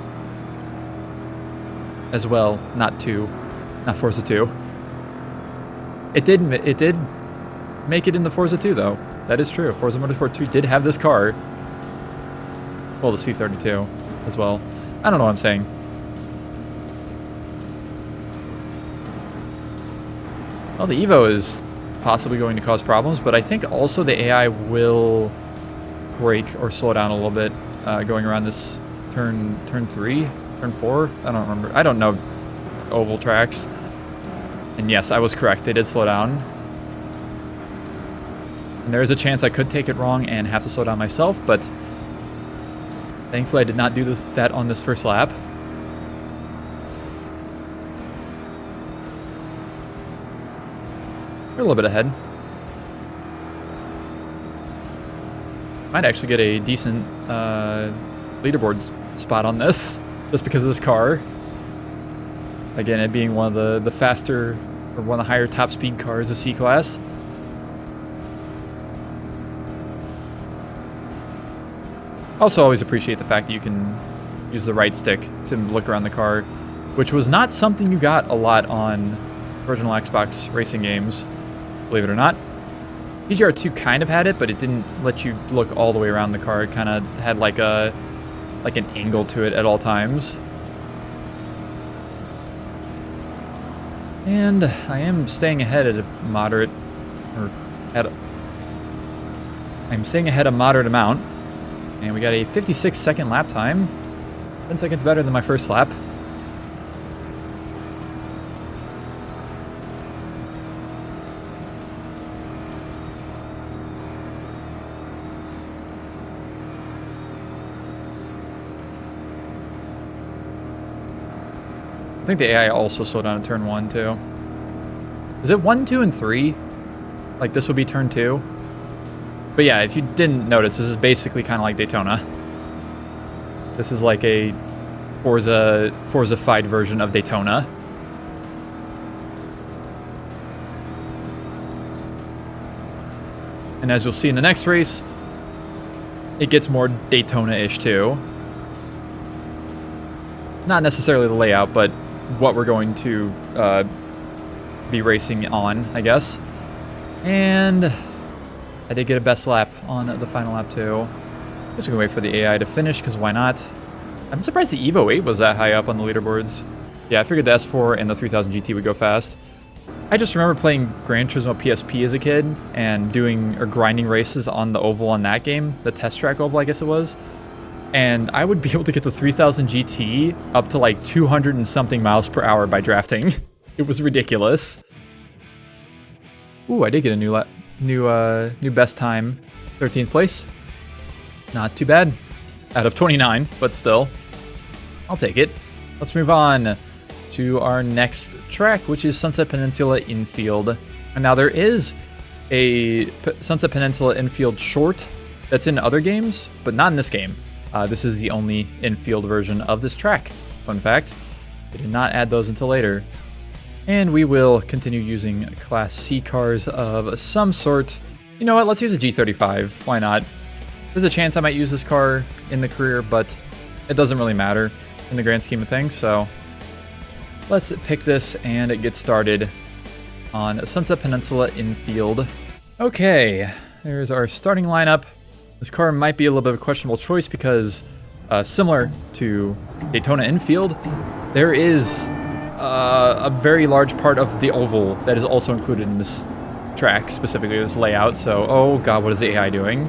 as well. Not 2, not Forza 2. It did make it in the Forza 2 though. That is true. Forza Motorsport 2 did have this car. Well, the C32 as well. I don't know what I'm saying. Well, the Evo is possibly going to cause problems, but I think also the AI will brake or slow down a little bit going around this turn 3, turn 4. I don't remember. I don't know oval tracks. And yes, I was correct. They did slow down. And there is a chance I could take it wrong and have to slow down myself, but thankfully I did not do that on this first lap. We're a little bit ahead. Might actually get a decent leaderboard spot on this, just because of this car. Again, it being one of the faster, or one of the higher top speed cars of C-Class. Also, always appreciate the fact that you can use the right stick to look around the car, which was not something you got a lot on original Xbox racing games, believe it or not. PGR 2 kind of had it, but it didn't let you look all the way around the car. It kind of had like an angle to it at all times. And I am staying ahead at a moderate Or I'm staying ahead a moderate amount. And we got a 56-second lap time. 10 seconds better than my first lap. I think the AI also slowed down at turn 1 too. Is it 1, 2, and 3? Like this would be turn 2? But yeah, if you didn't notice, this is basically kind of like Daytona. This is like a Forza-fied version of Daytona. And as you'll see in the next race, it gets more Daytona-ish too. Not necessarily the layout, but what we're going to be racing on, I guess. And I did get a best lap on the final lap too. Just gonna wait for the AI to finish, because why not? I'm surprised the Evo 8 was that high up on the leaderboards. Yeah, I figured the S4 and the 3000 GT would go fast. I just remember playing Gran Turismo PSP as a kid and grinding races on the oval on that game, the test track oval, I guess it was. And I would be able to get the 3000 GT up to like 200 and something miles per hour by drafting. It was ridiculous. Ooh, I did get a new best time, 13th place. Not too bad. Out of 29, but still, I'll take it. Let's move on to our next track, which is Sunset Peninsula Infield. And now there is a Sunset Peninsula Infield short that's in other games, but not in this game. This is the only infield version of this track. Fun fact, they did not add those until later. And we will continue using Class C cars of some sort. You know what, let's use a G35, why not? There's a chance I might use this car in the career, but it doesn't really matter in the grand scheme of things, so let's pick this and get started on Sunset Peninsula Infield. Okay, there's our starting lineup. This car might be a little bit of a questionable choice because, similar to Daytona Infield, there is a very large part of the oval that is also included in this track, specifically this layout. So, oh god, what is the AI doing?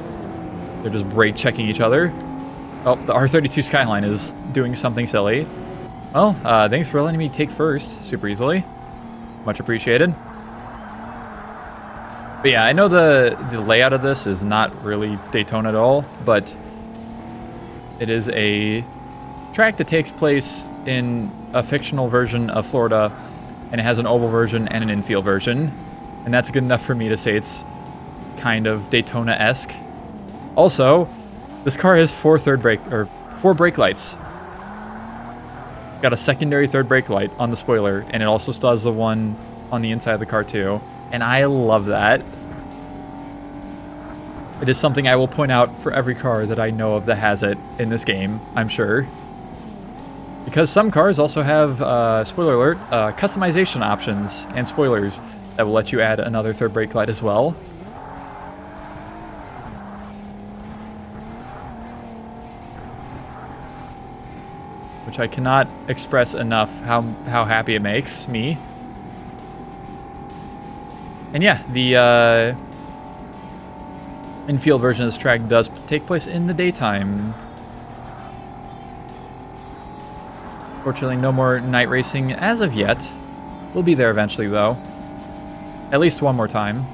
They're just brake checking each other. Oh, the R32 Skyline is doing something silly. Well, thanks for letting me take first super easily. Much appreciated. But yeah, I know the layout of this is not really Daytona at all, but it is a track that takes place in a fictional version of Florida, and it has an oval version and an infield version, and that's good enough for me to say it's kind of Daytona-esque. Also, this car has four brake lights. Got a secondary third brake light on the spoiler, and it also still has the one on the inside of the car too. And I love that. It is something I will point out for every car that I know of that has it in this game, I'm sure. Because some cars also have, spoiler alert, customization options and spoilers that will let you add another third brake light as well. Which I cannot express enough how happy it makes me. And yeah, the infield version of this track does take place in the daytime. Fortunately, no more night racing as of yet. We'll be there eventually, though. At least one more time.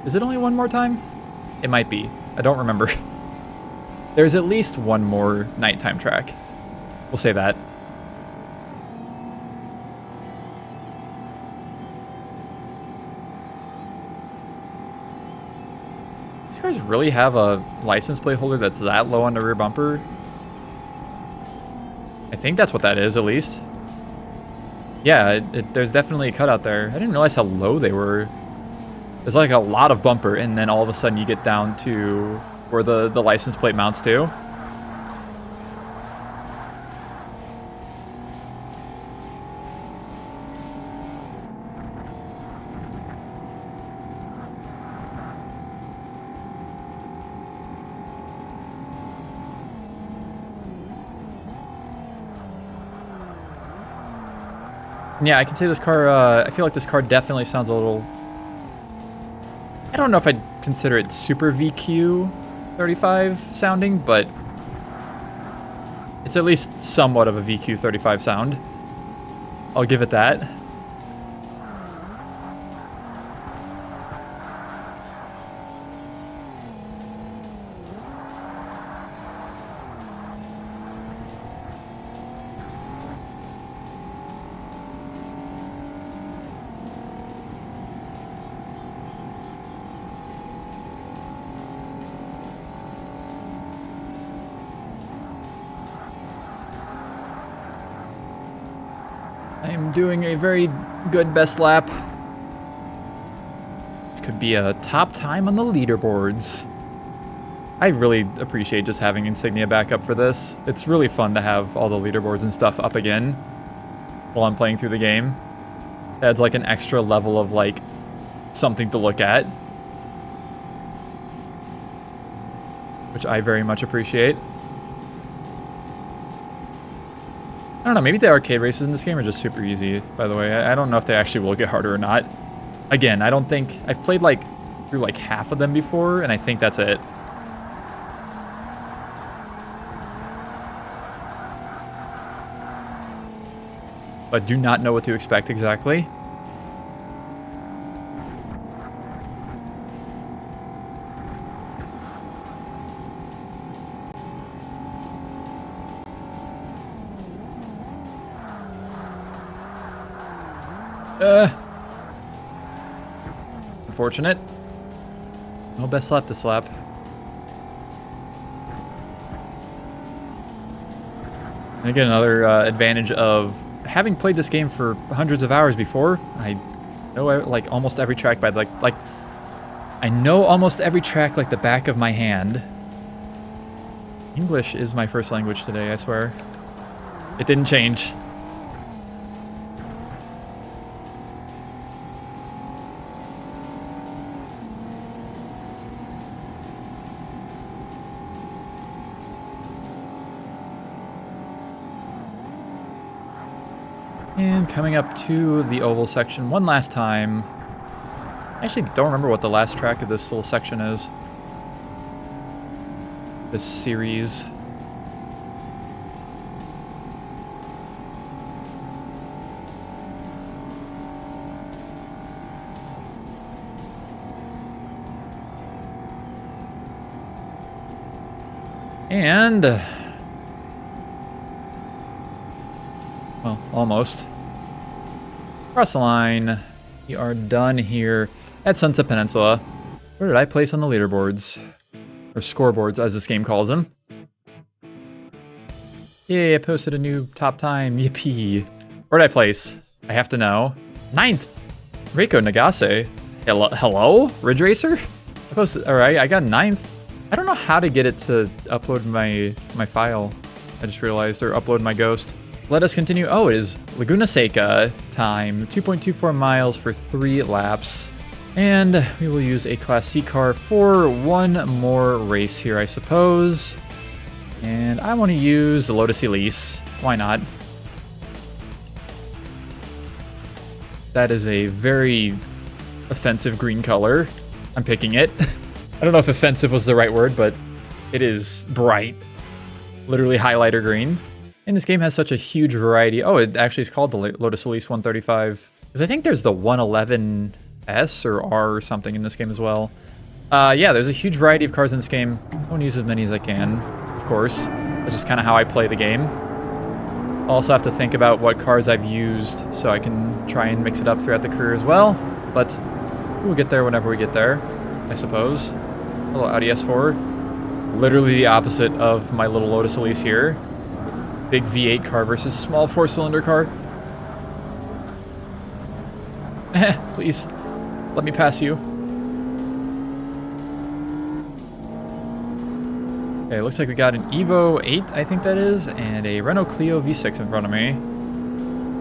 Is it only one more time? It might be. I don't remember. There's at least one more nighttime track. We'll say that. These cars really have a license plate holder that's that low on the rear bumper? I think that's what that is, at least. Yeah, there's definitely a cutout there. I didn't realize how low they were. There's like a lot of bumper, and then all of a sudden you get down to where the license plate mounts to. Yeah, I can say this car, I feel like this car definitely sounds a little I don't know if I'd consider it super VQ 35 sounding, but it's at least somewhat of a VQ 35 sound. I'll give it that. I'm doing a very good best lap. This could be a top time on the leaderboards. I really appreciate just having Insignia back up for this. It's really fun to have all the leaderboards and stuff up again while I'm playing through the game. It adds like an extra level of like something to look at, which I very much appreciate. I don't know, maybe the arcade races in this game are just super easy, by the way. I don't know if they actually will get harder or not. Again, I don't think... I've played like through like half of them before, and I think that's it. But do not know what to expect exactly. Unfortunate. No best lap this lap. And again, another advantage of having played this game for hundreds of hours before. I know like almost every track by like I know almost every track like the back of my hand. English is my first language today, I swear. It didn't change. And coming up to the oval section one last time. I actually don't remember what the last track of this little section is. This series. And... well, almost. Cross the line. We are done here at Sunset Peninsula. Where did I place on the leaderboards? Or scoreboards, as this game calls them. Yay, I posted a new top time. Yippee. Where did I place? I have to know. 9th. Reiko Nagase. Hello? Ridge Racer? I posted... Alright, I got 9th. I don't know how to get it to upload my file. I just realized, or upload my ghost. Let us continue. Oh, it is Laguna Seca time. 2.24 miles for 3 laps. And we will use a Class C car for one more race here, I suppose. And I want to use the Lotus Elise. Why not? That is a very offensive green color. I'm picking it. I don't know if offensive was the right word, but it is bright. Literally highlighter green. And this game has such a huge variety. Oh, it actually is called the Lotus Elise 135. Because I think there's the 111S or R or something in this game as well. Yeah, there's a huge variety of cars in this game. I want to use as many as I can, of course. That's just kind of how I play the game. I also have to think about what cars I've used so I can try and mix it up throughout the career as well. But we'll get there whenever we get there, I suppose. Hello, Audi S4. Literally the opposite of my little Lotus Elise here. Big V8 car versus small 4-cylinder car. Please, let me pass you. Okay, looks like we got an Evo 8, I think that is, and a Renault Clio V6 in front of me.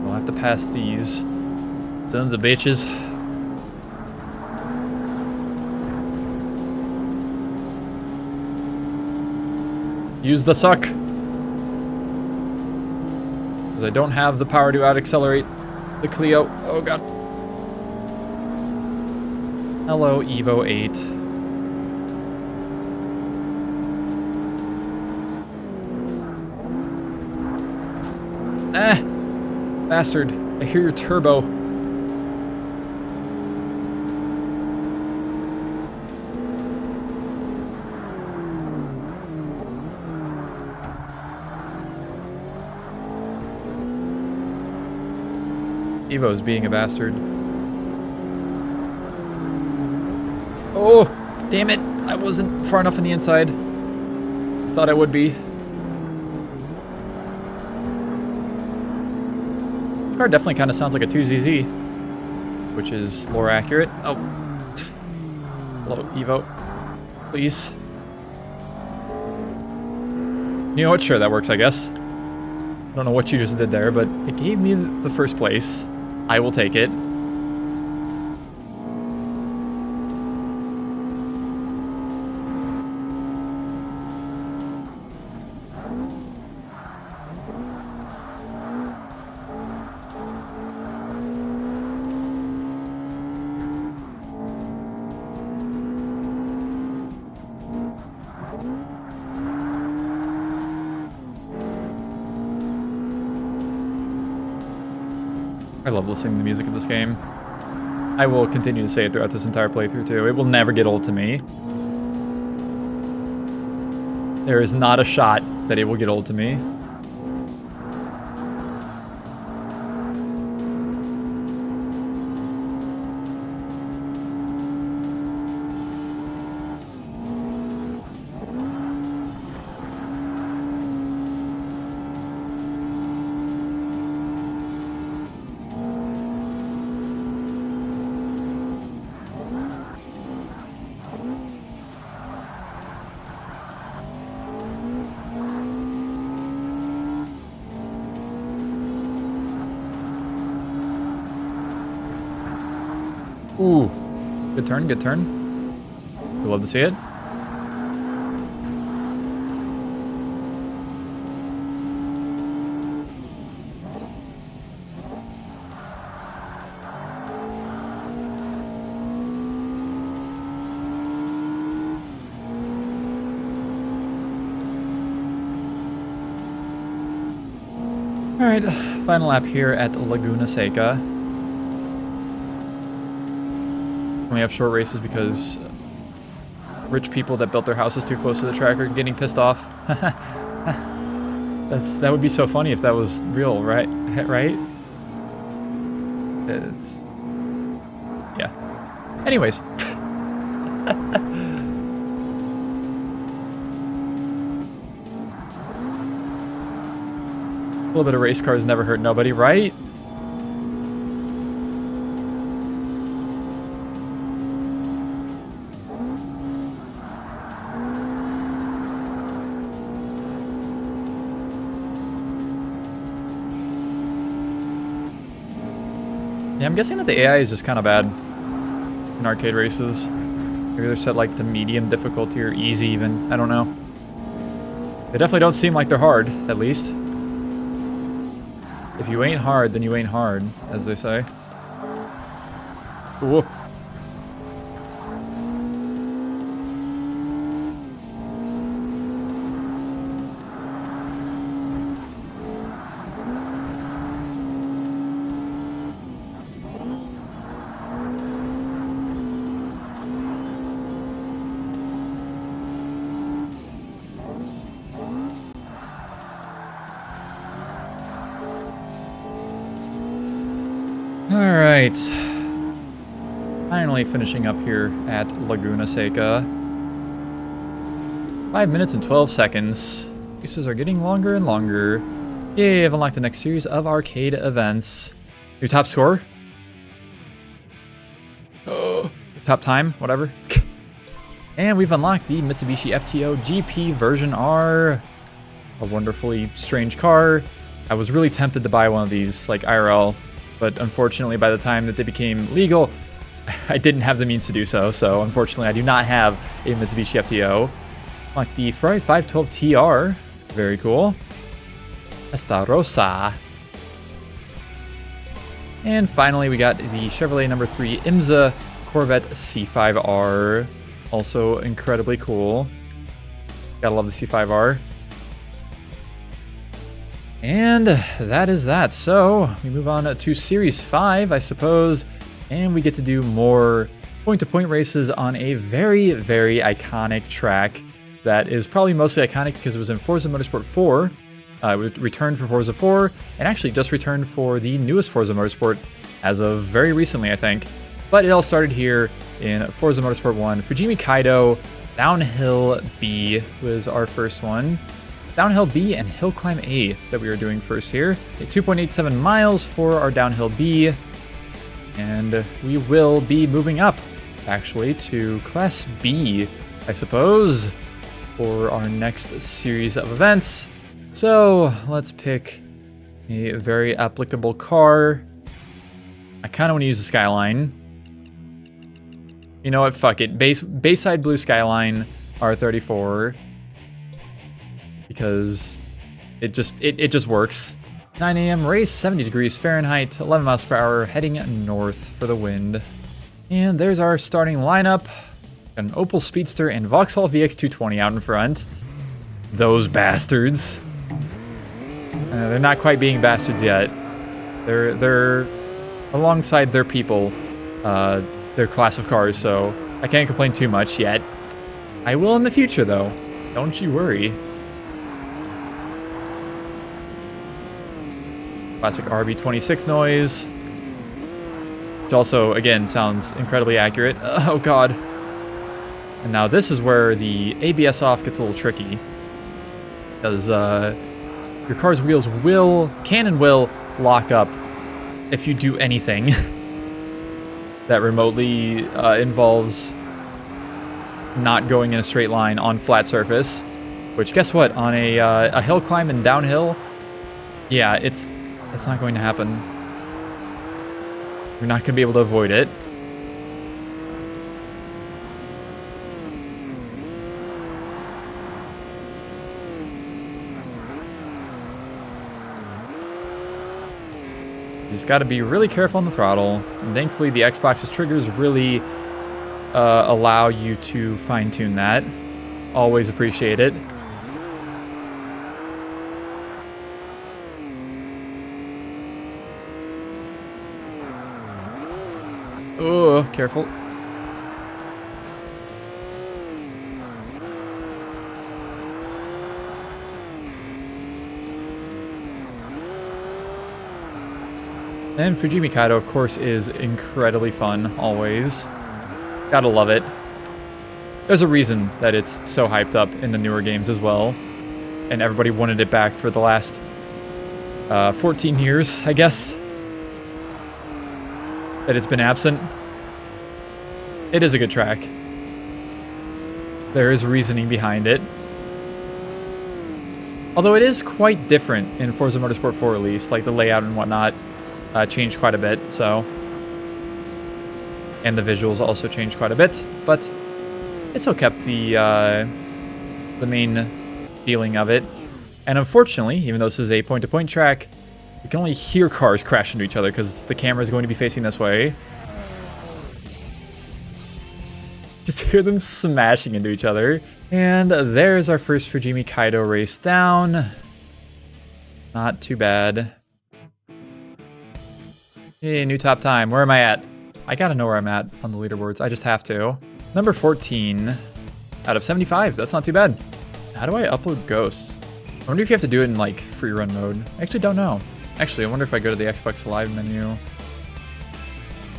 We'll have to pass these sons of bitches. Use the suck. I don't have the power to out-accelerate the Clio. Oh god. Hello, Evo 8. Ah! Bastard. I hear your turbo. Evo's being a bastard. Oh, damn it. I wasn't far enough on the inside. I thought I would be. The car definitely kind of sounds like a 2ZZ, which is lore accurate. Oh. Hello, Evo. Please. You know what? Sure, that works, I guess. I don't know what you just did there, but it gave me the first place. I will take it. I love listening to the music of this game. I will continue to say it throughout this entire playthrough too. It will never get old to me. There is not a shot that it will get old to me. Ooh, good turn, good turn. We love to see it. All right, final lap here at Laguna Seca. We have short races because rich people that built their houses too close to the track are getting pissed off. That would be so funny if that was real, right? Right? It's yeah. Anyways. A little bit of race cars never hurt nobody, right? Yeah, I'm guessing that the AI is just kind of bad in arcade races. Maybe they're set like to medium difficulty or easy even. I don't know. They definitely don't seem like they're hard, at least. If you ain't hard, then you ain't hard, as they say. Whoa. Alright, finally finishing up here at Laguna Seca. 5 minutes and 12 seconds. Races are getting longer and longer. Yay, I've unlocked the next series of arcade events. Your top score? Oh, top time, whatever. And we've unlocked the Mitsubishi FTO GP version R. A wonderfully strange car. I was really tempted to buy one of these, like IRL. But unfortunately, by the time that they became legal, I didn't have the means to do so. So unfortunately, I do not have a Mitsubishi FTO. Like the Ferrari 512 TR. Very cool. Esta Rosa. And finally, we got the Chevrolet number 3 IMSA Corvette C5R, also incredibly cool. Gotta love the C5R. And that is that. So we move on to Series 5, I suppose, and we get to do more point-to-point races on a very, very iconic track that is probably mostly iconic because it was in Forza Motorsport 4. It returned for Forza 4, and actually just returned for the newest Forza Motorsport as of very recently, I think. But it all started here in Forza Motorsport 1. Fujimi Kaido, Downhill B was our first one. Downhill B and Hill Climb A that we were doing first here. 2.87 miles for our Downhill B. And we will be moving up, actually, to Class B, I suppose, for our next series of events. So let's pick a very applicable car. I kind of want to use the Skyline. You know what? Fuck it. Bayside Blue Skyline R34. Because it just works. 9 a.m. race, 70 degrees Fahrenheit, 11 miles per hour, heading north for the wind. And there's our starting lineup. An Opel Speedster and Vauxhall VX220 out in front. Those bastards. They're not quite being bastards yet. They're alongside their people, their class of cars, so I can't complain too much yet. I will in the future, though. Don't you worry. Classic RB26 noise, which also, again, sounds incredibly accurate. Oh, God. And now this is where the ABS off gets a little tricky, because your car's wheels can and will lock up if you do anything that remotely involves not going in a straight line on flat surface, which, guess what? On a hill climb and downhill, yeah, it's not going to happen. You're not going to be able to avoid it. You just got to be really careful on the throttle. And thankfully, the Xbox's triggers really allow you to fine-tune that. Always appreciate it. Oh, careful. And Fujimi Kaido, of course, is incredibly fun, always. Gotta love it. There's a reason that it's so hyped up in the newer games as well. And everybody wanted it back for the last 14 years, I guess, that it's been absent. It is a good track. There is reasoning behind it. Although it is quite different in Forza Motorsport 4, at least. Like the layout and whatnot changed quite a bit, so. And the visuals also changed quite a bit, but it still kept the main feeling of it. And unfortunately, even though this is a point-to-point track, you can only hear cars crash into each other because the camera is going to be facing this way. Just hear them smashing into each other. And there's our first Fujimi Kaido race down. Not too bad. Hey, new top time. Where am I at? I gotta know where I'm at on the leaderboards. I just have to. Number 14 out of 75. That's not too bad. How do I upload ghosts? I wonder if you have to do it in like free run mode. I actually don't know. Actually, I wonder if I go to the Xbox Live menu.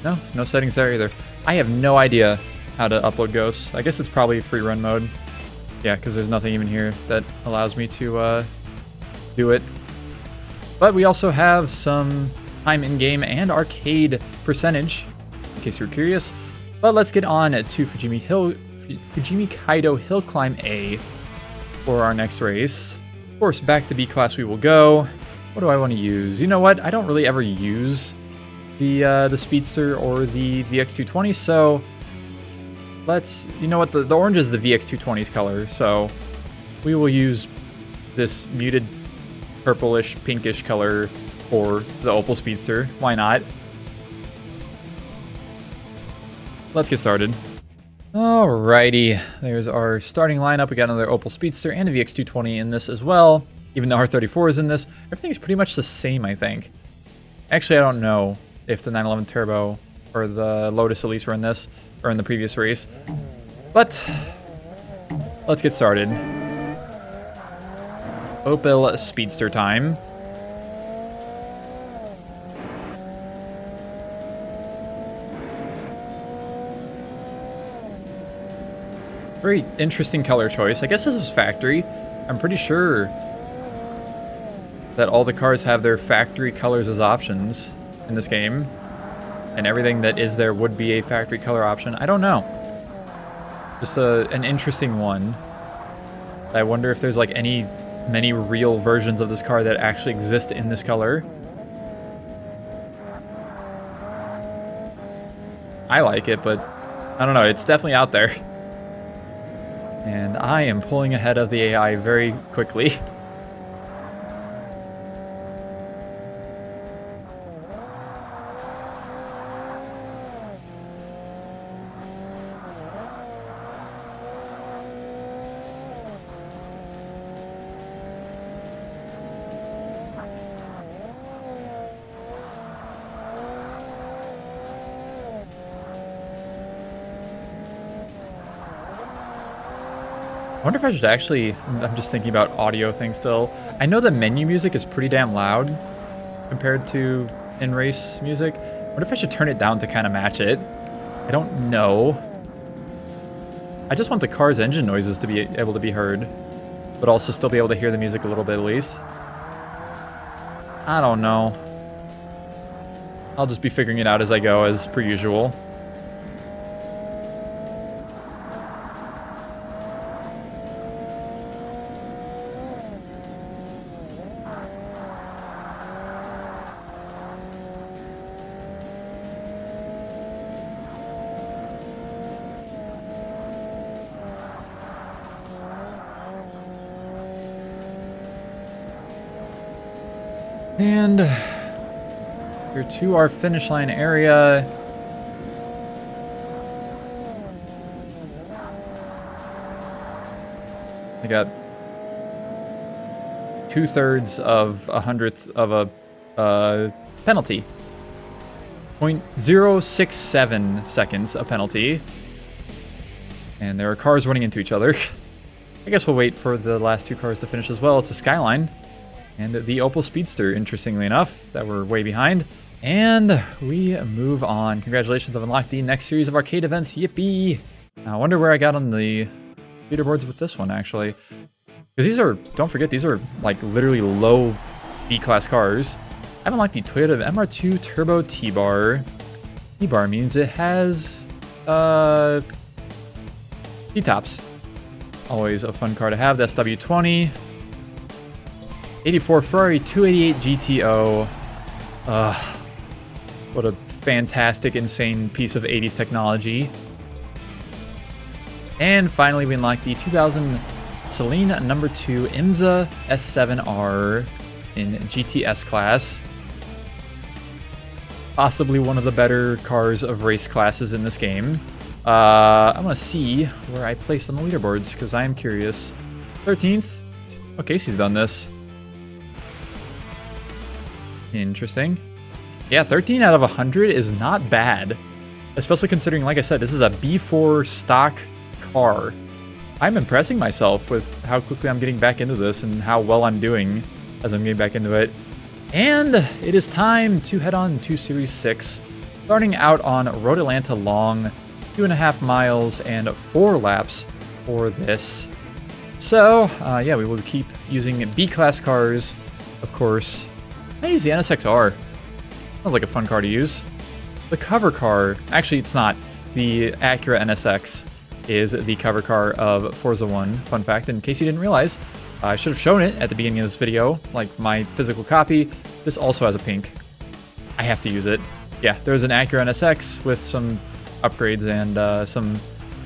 No, no settings there either. I have no idea how to upload ghosts. I guess it's probably free run mode. Yeah, because there's nothing even here that allows me to do it. But we also have some time in-game and arcade percentage, in case you're curious. But let's get on to Fujimi Kaido Hill Climb A for our next race. Of course, back to B class we will go. What do I want to use? You know what? I don't really ever use the Speedster or the VX220, so let's, you know what, the orange is the VX220's color, so we will use this muted purplish, pinkish color for the Opel Speedster. Why not? let's get started. Alrighty, there's our starting lineup. We got another Opel Speedster and a VX220 in this as well. Even the R34 is in this. Everything's pretty much the same, I think. Actually, I don't know if the 911 Turbo or the Lotus Elise were in this, or in the previous race. But, let's get started. Opel Speedster time. Very interesting color choice. I guess this was factory. I'm pretty sure that all the cars have their factory colors as options in this game. And everything that is there would be a factory color option. I don't know. Just an interesting one. I wonder if there's like many real versions of this car that actually exist in this color. I like it, but I don't know. It's definitely out there. And I am pulling ahead of the AI very quickly. I wonder if I should actually, I'm just thinking about audio things still. I know the menu music is pretty damn loud compared to in-race music. I wonder if I should turn it down to kind of match it. I don't know. I just want the car's engine noises to be able to be heard, but also still be able to hear the music a little bit at least. I don't know. I'll just be figuring it out as I go, as per usual. And we're to our finish line area. I got 2/3 of a hundredth of a penalty. 0.067 seconds a penalty. And there are cars running into each other. I guess we'll wait for the last two cars to finish as well. It's a Skyline and the Opel Speedster, interestingly enough, that we're way behind. And we move on. Congratulations, I've unlocked the next series of arcade events. Yippee! I wonder where I got on the leaderboards with this one, actually. Because these are, don't forget, these are like literally low B-class cars. I've unlocked the Toyota MR2 Turbo T-Bar. T-Bar means it has T-tops. Always a fun car to have. That's W20. 84 Ferrari 288 GTO. What a fantastic, insane piece of 80s technology. And finally, we unlocked the 2000 Celine number 2 IMSA S7R in GTS class. Possibly one of the better cars of race classes in this game. I want to see where I placed on the leaderboards because I am curious. 13th? Oh, Casey's done this. Interesting. Yeah, 13 out of 100 is not bad. Especially considering, like I said, this is a B4 stock car. I'm impressing myself with how quickly I'm getting back into this and how well I'm doing as I'm getting back into it. And it is time to head on to Series 6. Starting out on Road Atlanta Long, 2.5 miles and 4 laps for this. So, yeah, we will keep using B-class cars, of course. I use the NSX-R. Sounds like a fun car to use. The cover car, actually it's not. The Acura NSX is the cover car of Forza 1. Fun fact, in case you didn't realize, I should have shown it at the beginning of this video, like my physical copy. This also has a pink. I have to use it. Yeah, there's an Acura NSX with some upgrades and some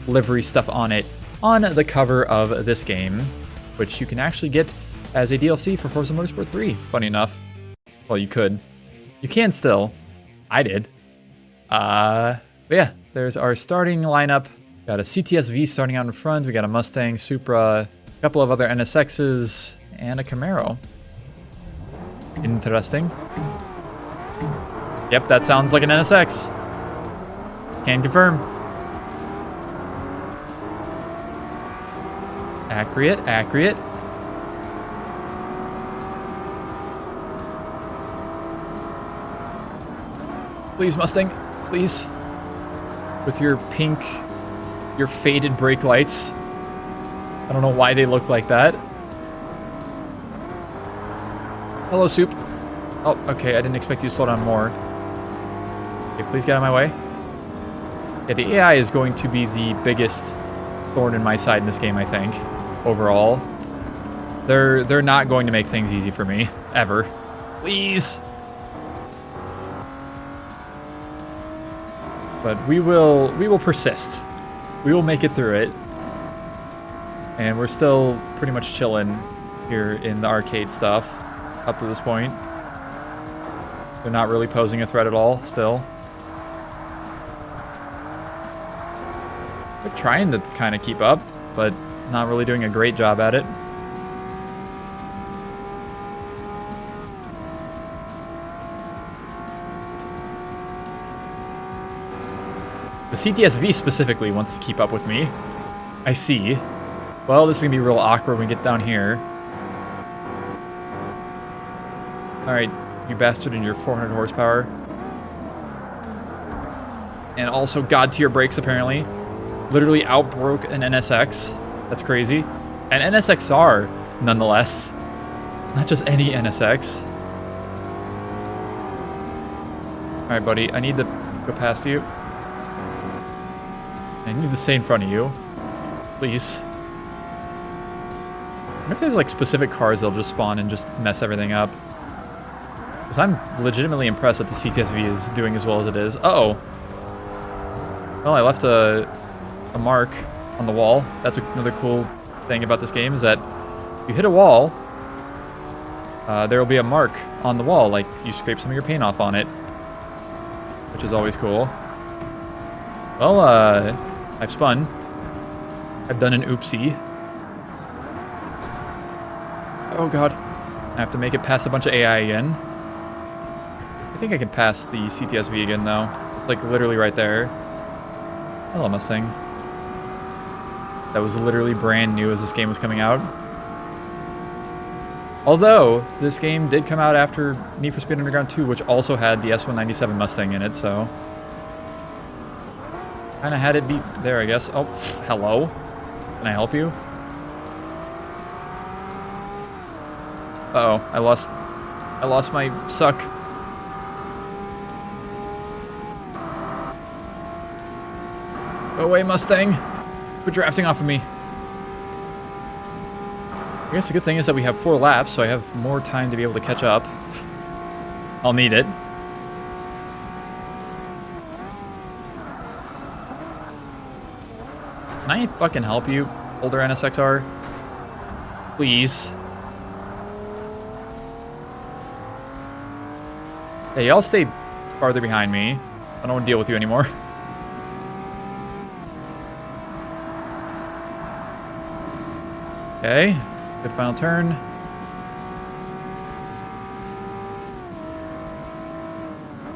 livery stuff on it on the cover of this game, which you can actually get as a DLC for Forza Motorsport 3, funny enough. Well, you could. You can still. I did. But yeah, there's our starting lineup. Got a CTS-V starting out in front. We got a Mustang, Supra, a couple of other NSXs, and a Camaro. Interesting. Yep, that sounds like an NSX. Can confirm. Accurate, accurate. Please, Mustang, please. With your pink, your faded brake lights. I don't know why they look like that. Hello, Soup. Oh, okay, I didn't expect you to slow down more. Okay, please get out of my way. Yeah, the AI is going to be the biggest thorn in my side in this game, I think, overall. They're not going to make things easy for me, ever. Please! But we will persist. We will make it through it. And we're still pretty much chilling here in the arcade stuff up to this point. They're not really posing a threat at all, still. They're trying to kind of keep up, but not really doing a great job at it. The CTS-V specifically wants to keep up with me. I see. Well, this is going to be real awkward when we get down here. Alright, you bastard in your 400 horsepower. And also god tier brakes, apparently. Literally outbroke an NSX. That's crazy. An NSX-R, nonetheless. Not just any NSX. Alright, buddy, I need to go past you. I need to stay in front of you. Please. I wonder if there's like specific cars that'll just spawn and just mess everything up. Because I'm legitimately impressed that the CTS-V is doing as well as it is. Uh-oh. Well, I left a mark on the wall. That's another cool thing about this game, is that if you hit a wall, there will be a mark on the wall, like you scrape some of your paint off on it. Which is always cool. Well, I've spun. I've done an oopsie. Oh god. I have to make it past a bunch of AI again. I think I can pass the CTS-V again, though. It's like literally right there. Hello, Mustang. That was literally brand new as this game was coming out. Although, this game did come out after Need for Speed Underground 2, which also had the S197 Mustang in it, so... Kinda had it beat there, I guess. Oh, hello. Can I help you? Uh-oh, I lost my suck. Go away, Mustang. Quit drafting off of me. I guess the good thing is that we have 4 laps, so I have more time to be able to catch up. I'll need it. Can I fucking help you, older NSX-R? Please. Hey, y'all stay farther behind me. I don't want to deal with you anymore. Okay, good final turn.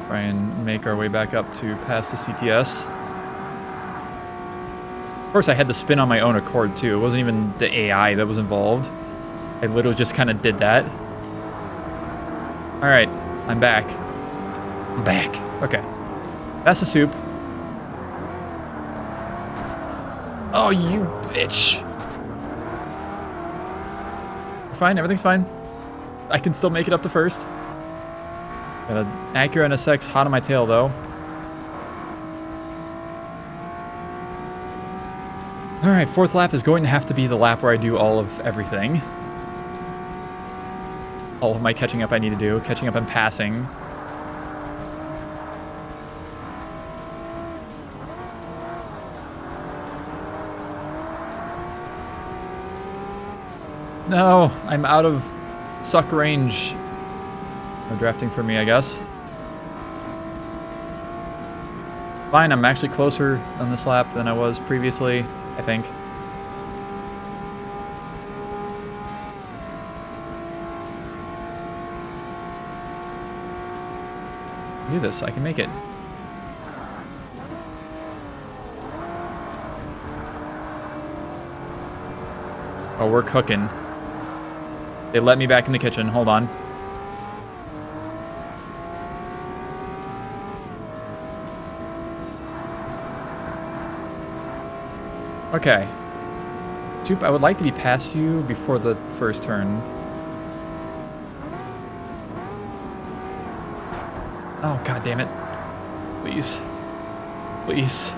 Try and make our way back up to past the CTS. Of course, I had to spin on my own accord, too. It wasn't even the AI that was involved. I literally just kind of did that. Alright, I'm back. I'm back. Okay. That's the soup. Oh, you bitch. We're fine. Everything's fine. I can still make it up to first. Got an Acura NSX hot on my tail, though. Alright, 4th lap is going to have to be the lap where I do all of everything. All of my catching up I need to do. Catching up and passing. No, I'm out of suck range. No drafting for me, I guess. Fine, I'm actually closer on this lap than I was previously, I think. Do this, I can make it. Oh, we're cooking. They let me back in the kitchen. Hold on. Okay. Joop, I would like to be past you before the first turn. Oh, god damn it. Please. Please.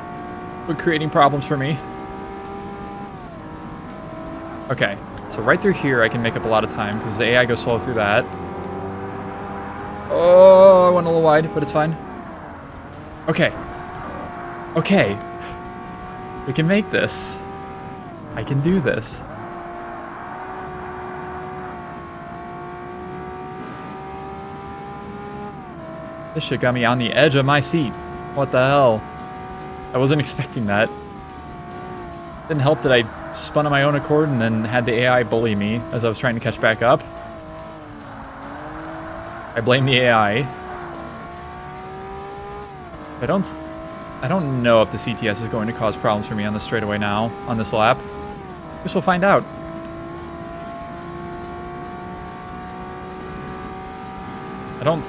Quit creating problems for me. Okay. So right through here, I can make up a lot of time because the AI goes slow through that. Oh, I went a little wide, but it's fine. Okay. Okay. We can make this. I can do this. This shit got me on the edge of my seat. What the hell? I wasn't expecting that. Didn't help that I spun on my own accord and then had the AI bully me as I was trying to catch back up. I blame the AI. I don't know if the CTS is going to cause problems for me on this straightaway now, on this lap. Guess we'll find out. I don't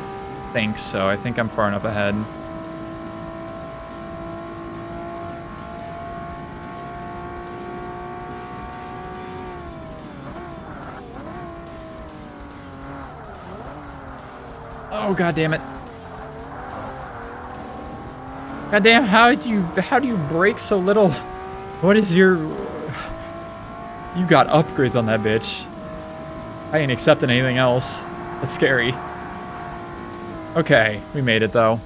think so. I think I'm far enough ahead. Oh, god damn it. God damn, how do you brake so little? What is your... You got upgrades on that bitch. I ain't accepting anything else. That's scary. Okay, we made it though.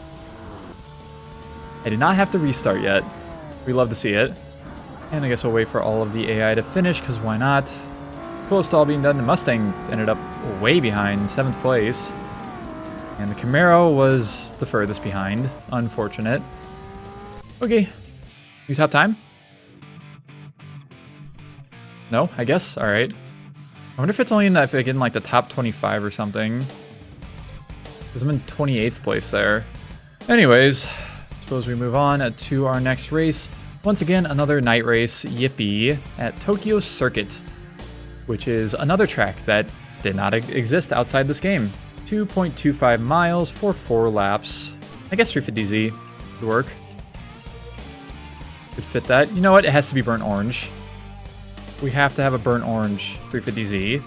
I did not have to restart yet. We love to see it. And I guess we'll wait for all of the AI to finish, because why not? Close to all being done, the Mustang ended up way behind, 7th place. And the Camaro was the furthest behind. Unfortunate. Okay. New top time? No, I guess. Alright. I wonder if it's only in that, if I get in like the top 25 or something. Because I'm in 28th place there. Anyways, suppose we move on to our next race. Once again, another night race, yippee, at Tokyo Circuit. Which is another track that did not exist outside this game. 2.25 miles for 4 laps. I guess 350Z would work. Could fit that. You know what? It has to be burnt orange. We have to have a burnt orange 350Z.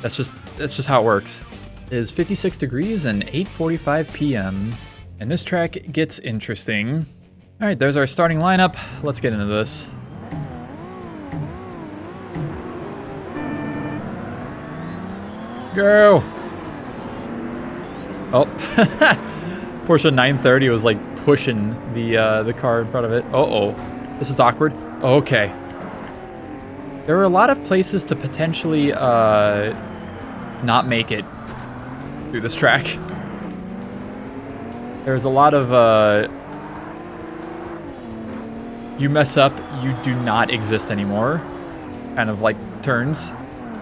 That's just how it works. It is 56 degrees and 8:45 p.m. And this track gets interesting. All right, there's our starting lineup. Let's get into this. Go! Oh, Porsche 930 was like pushing the car in front of it. Uh-oh, this is awkward. Okay. There are a lot of places to potentially not make it through this track. There's a lot of you mess up, you do not exist anymore. Kind of like turns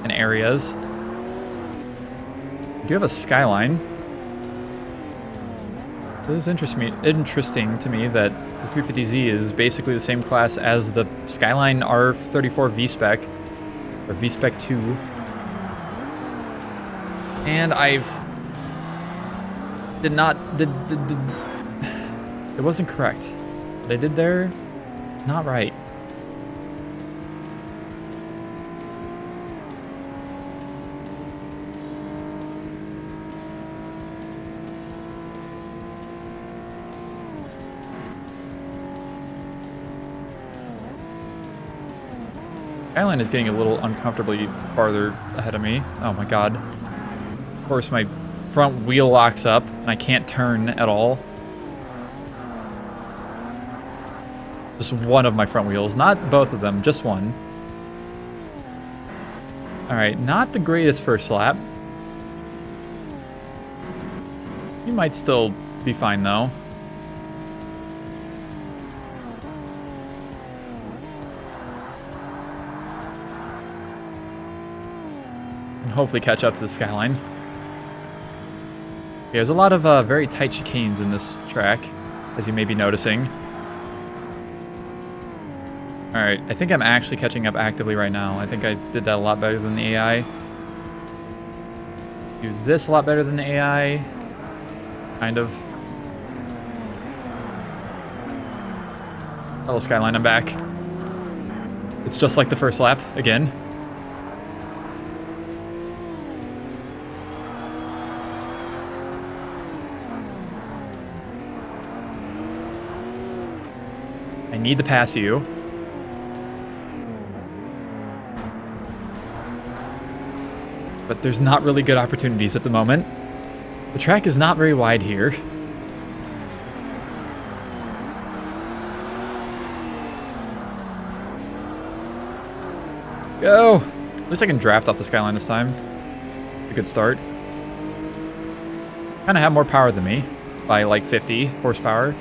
and areas. Do you have a Skyline? It is interesting to me that the 350Z is basically the same class as the Skyline R34 V-Spec, or V-Spec 2. And it wasn't correct. What I did there, not right. Skyline is getting a little uncomfortably farther ahead of me. Oh my god. Of course, my front wheel locks up, and I can't turn at all. Just one of my front wheels, not both of them, just one. Alright, not the greatest first lap. You might still be fine, though. And hopefully catch up to the Skyline. Yeah, there's a lot of very tight chicanes in this track, as you may be noticing. Alright, I think I'm actually catching up actively right now. I think I did that a lot better than the AI. Do this a lot better than the AI. Kind of. Hello, Skyline, I'm back. It's just like the first lap, again. I need to pass you. But there's not really good opportunities at the moment. The track is not very wide here. Go! At least I can draft off the Skyline this time. A good start. Kind of have more power than me by like 50 horsepower.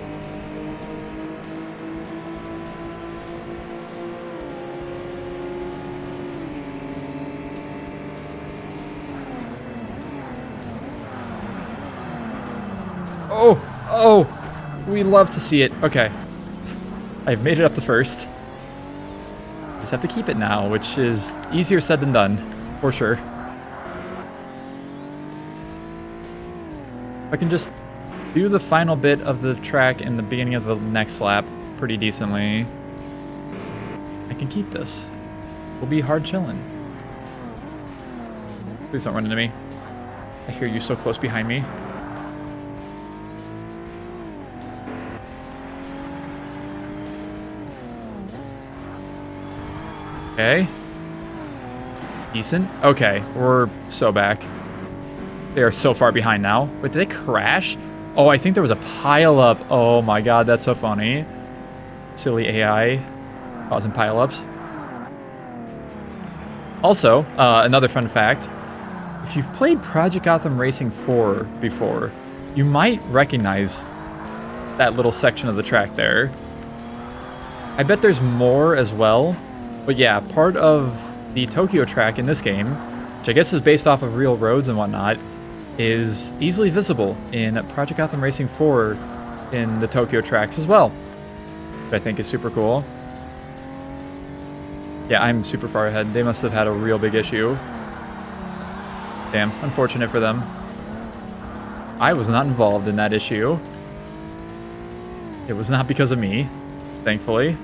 Oh, we love to see it. Okay. I've made it up to first. Just have to keep it now, which is easier said than done, for sure. I can just do the final bit of the track in the beginning of the next lap pretty decently. I can keep this. We'll be hard chilling. Please don't run into me. I hear you so close behind me. Okay. Decent. Okay, we're so back. They are so far behind now. Wait, did they crash? Oh, I think there was a pileup. Oh my god, that's so funny. Silly AI causing pileups. Also, another fun fact. If you've played Project Gotham Racing 4 before, you might recognize that little section of the track there. I bet there's more as well. But yeah, part of the Tokyo track in this game, which I guess is based off of real roads and whatnot, is easily visible in Project Gotham Racing 4 in the Tokyo tracks as well, which I think is super cool. Yeah, I'm super far ahead. They must have had a real big issue. Damn, unfortunate for them. I was not involved in that issue. It was not because of me, thankfully.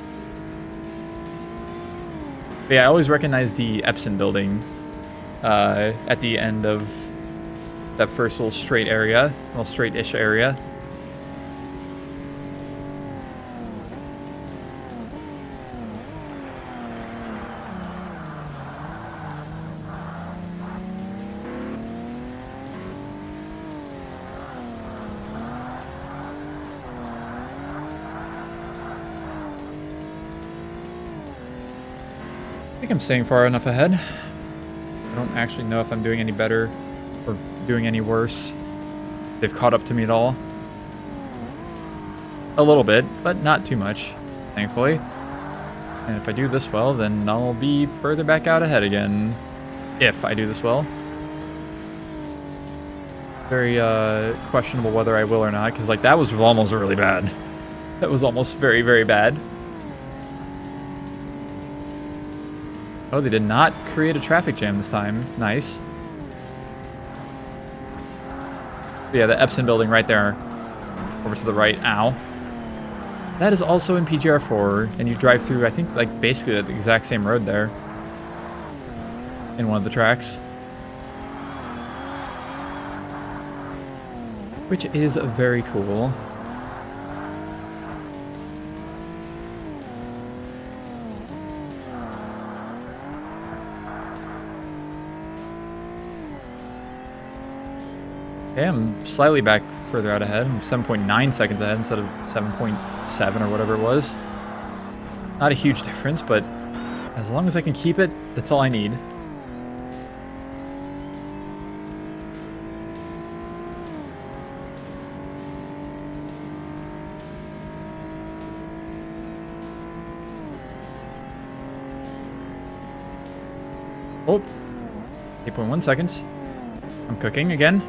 But yeah, I always recognize the Epson building at the end of that first little straight area, little straight-ish area. I think I'm staying far enough ahead. I don't actually know if I'm doing any better or doing any worse. They've caught up to me at all. A little bit, but not too much, thankfully. And if I do this well, then I'll be further back out ahead again. If I do this well. Very questionable whether I will or not, because like that was almost really bad. That was almost very, very bad. Oh, they did not create a traffic jam this time. Nice. But yeah, the Epson building right there. Over to the right. Ow. That is also in PGR4, and you drive through, I think, like, basically the exact same road there. In one of the tracks. Which is very cool. Okay, I'm slightly back further out ahead. I'm 7.9 seconds ahead instead of 7.7 or whatever it was. Not a huge difference, but as long as I can keep it, that's all I need. Oh, 8.1 seconds. I'm cooking again.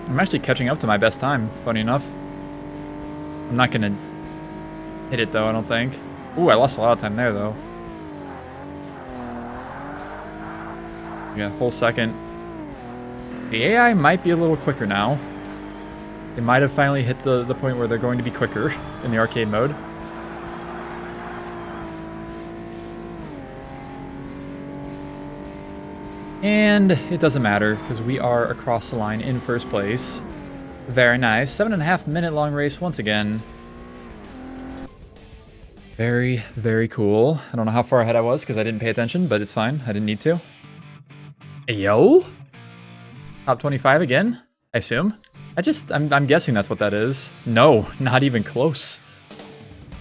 I'm actually catching up to my best time, funny enough. I'm not gonna hit it though, I don't think. Ooh, I lost a lot of time there though. Yeah, whole second. The AI might be a little quicker now. They might have finally hit the point where they're going to be quicker in the arcade mode. And it doesn't matter, because we are across the line in first place. Very nice. 7.5 minute long race once again. Very, very cool. I don't know how far ahead I was, because I didn't pay attention, but it's fine. I didn't need to. Yo? Top 25 again, I assume? I'm guessing that's what that is. No, not even close.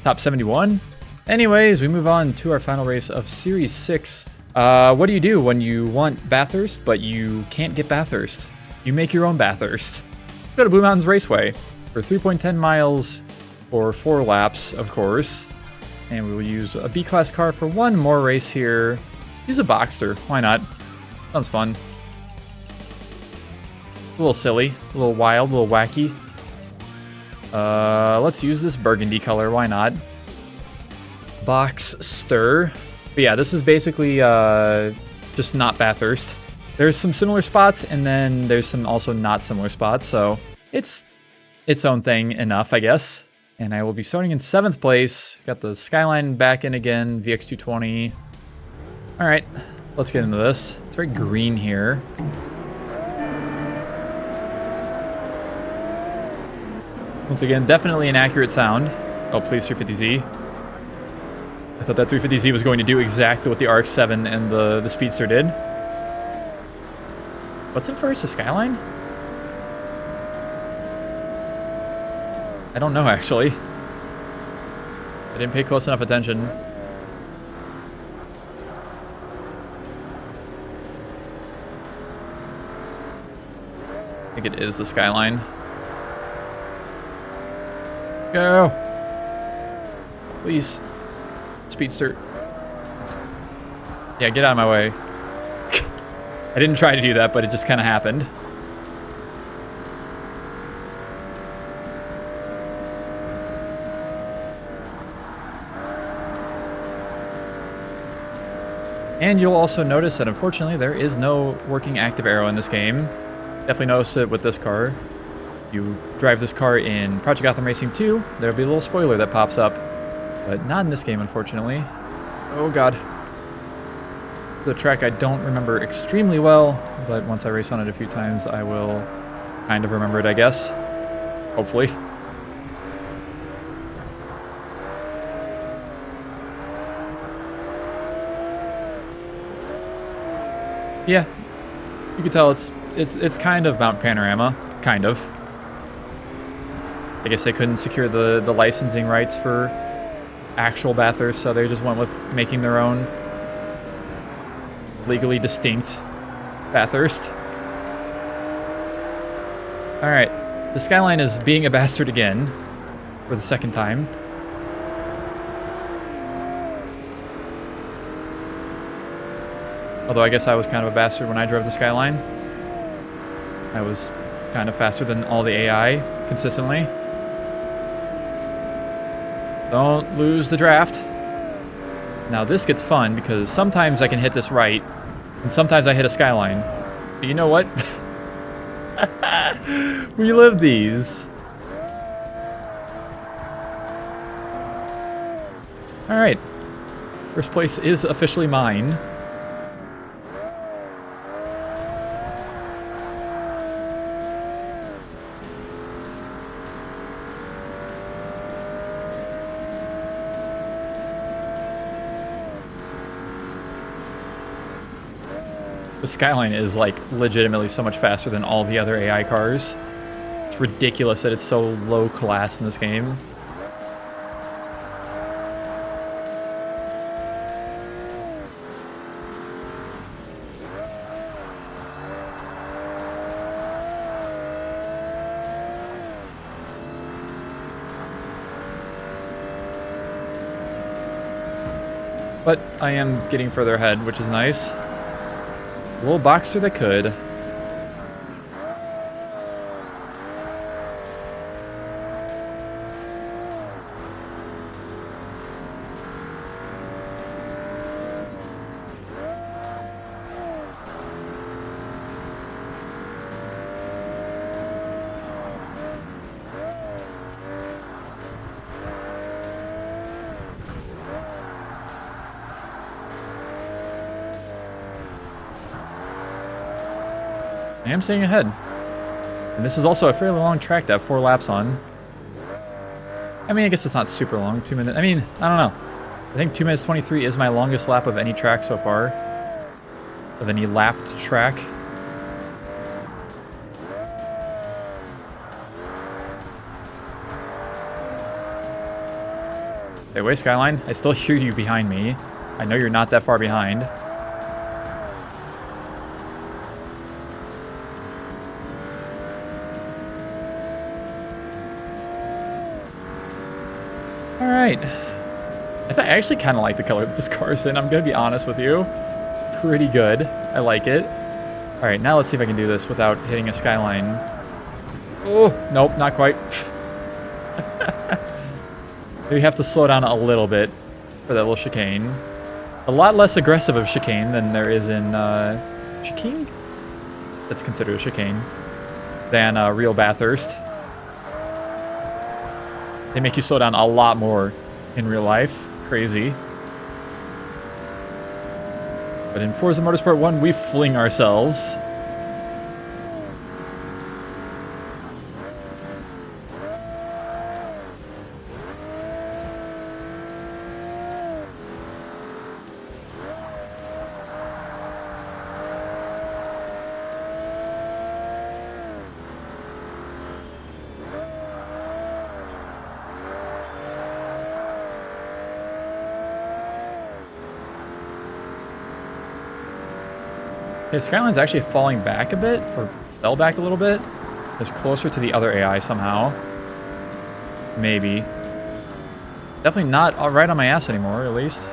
Top 71. Anyways, we move on to our final race of Series 6. What do you do when you want Bathurst, but you can't get Bathurst? You make your own Bathurst. Go to Blue Mountains Raceway for 3.10 miles or 4 laps, of course. And we will use a B-Class car for one more race here. Use a Boxster, why not? Sounds fun. A little silly, a little wild, a little wacky. Let's use this burgundy color, why not? Boxster. But yeah, this is basically just not Bathurst. There's some similar spots, and then there's some also not similar spots, so it's its own thing enough, I guess. And I will be starting in 7th place. Got the Skyline back in again, VX220. All right, let's get into this. It's very green here. Once again, definitely an accurate sound. Oh, please, 350Z. I thought that 350Z was going to do exactly what the RX-7 and the Speedster did. What's in first, the Skyline? I don't know, actually. I didn't pay close enough attention. I think it is the Skyline. Go! Please. Speedster. Yeah, get out of my way. I didn't try to do that, but it just kind of happened. And you'll also notice that unfortunately there is no working active arrow in this game. Definitely notice it with this car. You drive this car in Project Gotham Racing 2, there'll be a little spoiler that pops up. But not in this game, unfortunately. Oh god. The track I don't remember extremely well, but once I race on it a few times, I will kind of remember it, I guess. Hopefully. Yeah, you can tell it's kind of Mount Panorama, kind of. I guess they couldn't secure the licensing rights for actual Bathurst, so they just went with making their own legally distinct Bathurst. Alright, the Skyline is being a bastard again for the second time. Although I guess I was kind of a bastard when I drove the Skyline. I was kind of faster than all the AI consistently. Don't lose the draft. Now this gets fun because sometimes I can hit this right, and sometimes I hit a Skyline. But you know what? We live these. Alright. First place is officially mine. The Skyline is like legitimately so much faster than all the other AI cars. It's ridiculous that it's so low class in this game. But I am getting further ahead, which is nice. A little boxer that could. I am staying ahead. And this is also a fairly long track to have 4 laps on. I mean, I guess it's not super long. 2 minutes. I mean, I don't know. I think 2 minutes 23 is my longest lap of any track so far. Of any lapped track. Hey, wait, Skyline. I still hear you behind me. I know you're not that far behind. Alright. I actually kind of like the color that this car is in. I'm going to be honest with you. Pretty good. I like it. Alright, now let's see if I can do this without hitting a Skyline. Oh, nope, not quite. Maybe have to slow down a little bit for that little chicane. A lot less aggressive of chicane than there is in chicane? That's considered a chicane. Than real Bathurst. They make you slow down a lot more in real life. Crazy. But in Forza Motorsport 1, we fling ourselves. Okay, Skyline's actually falling back a bit, or fell back a little bit. It's closer to the other AI somehow. Maybe. Definitely not right on my ass anymore, at least.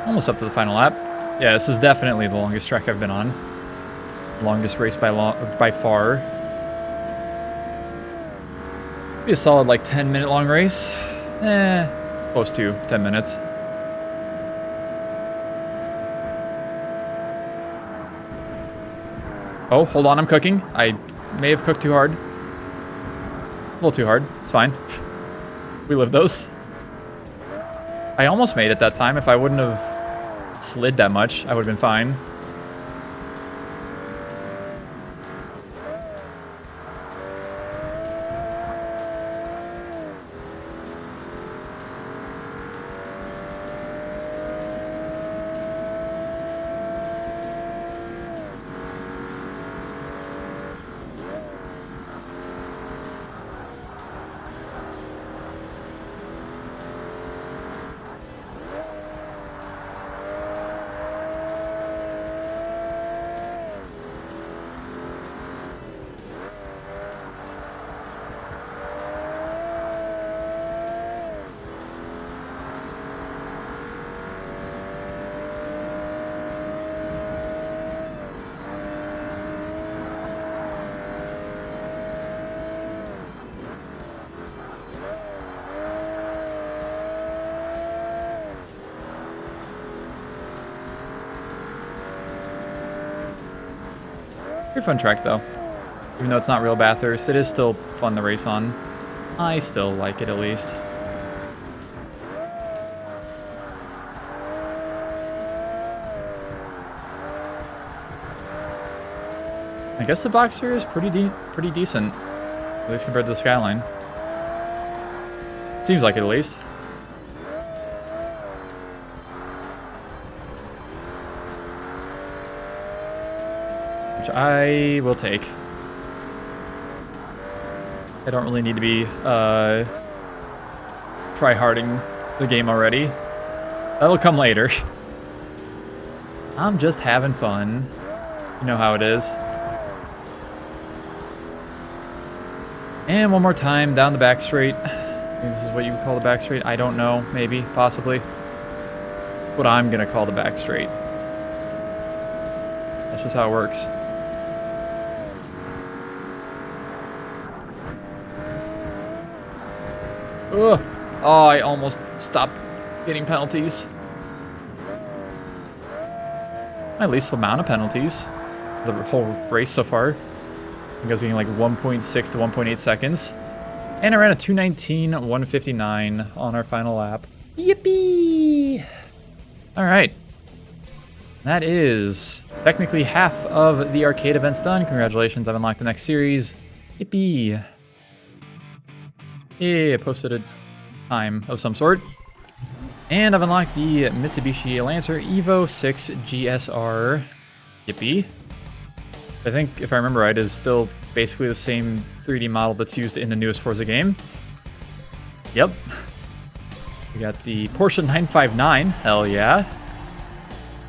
Almost up to the final lap. Yeah, this is definitely the longest track I've been on. Longest race by far. Be a solid like 10-minute long race. Close to 10 minutes. Oh, hold on, I'm cooking. I may have cooked too hard. A little too hard. It's fine. We live those. I almost made it that time. If I wouldn't have slid that much, I would have been fine. Pretty fun track, though. Even though it's not real Bathurst, it is still fun to race on. I still like it at least. I guess the Boxster is pretty decent, at least compared to the Skyline. Seems like it at least. Which I will take. I don't really need to be try-harding the game already. That'll come later. I'm just having fun. You know how it is. And one more time down the back straight. Maybe this is what you would call the back straight. I don't know. Maybe. Possibly. What I'm going to call the back straight. That's just how it works. Ugh. Oh, I almost stopped getting penalties. My least amount of penalties. The whole race so far. I think I was getting like 1.6 to 1.8 seconds. And I ran a 2:19, 1:59 on our final lap. Yippee! Alright. That is technically half of the arcade events done. Congratulations, I've unlocked the next series. Yippee! Yeah, I posted a time of some sort. And I've unlocked the Mitsubishi Lancer Evo 6 GSR. Yippee. I think, if I remember right, is still basically the same 3D model that's used in the newest Forza game. Yep. We got the Porsche 959. Hell yeah.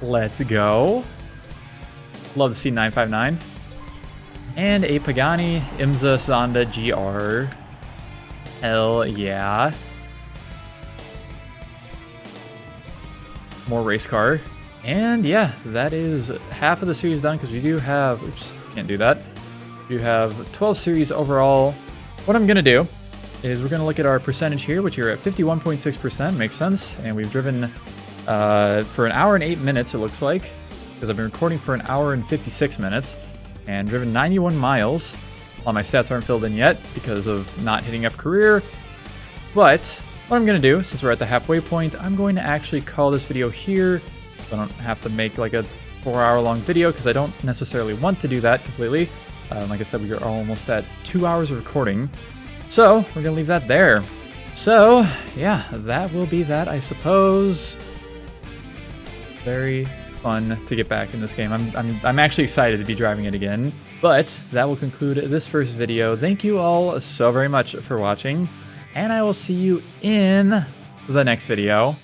Let's go. Love to see 959. And a Pagani Imza Zonda GR. Hell yeah. More race car. And yeah, that is half of the series done because we do have, oops, can't do that. We do have 12 series overall. What I'm going to do is we're going to look at our percentage here, which are at 51.6%, makes sense. And we've driven for an hour and 8 minutes, it looks like, because I've been recording for an hour and 56 minutes and driven 91 miles. All my stats aren't filled in yet because of not hitting up career. But what I'm going to do, since we're at the halfway point, I'm going to actually call this video here. I don't have to make like a 4-hour long video because I don't necessarily want to do that completely. Like I said, we are almost at 2 hours of recording. So we're going to leave that there. So yeah, that will be that, I suppose. Very fun to get back in this game. I'm actually excited to be driving it again. But that will conclude this first video. Thank you all so very much for watching. And I will see you in the next video.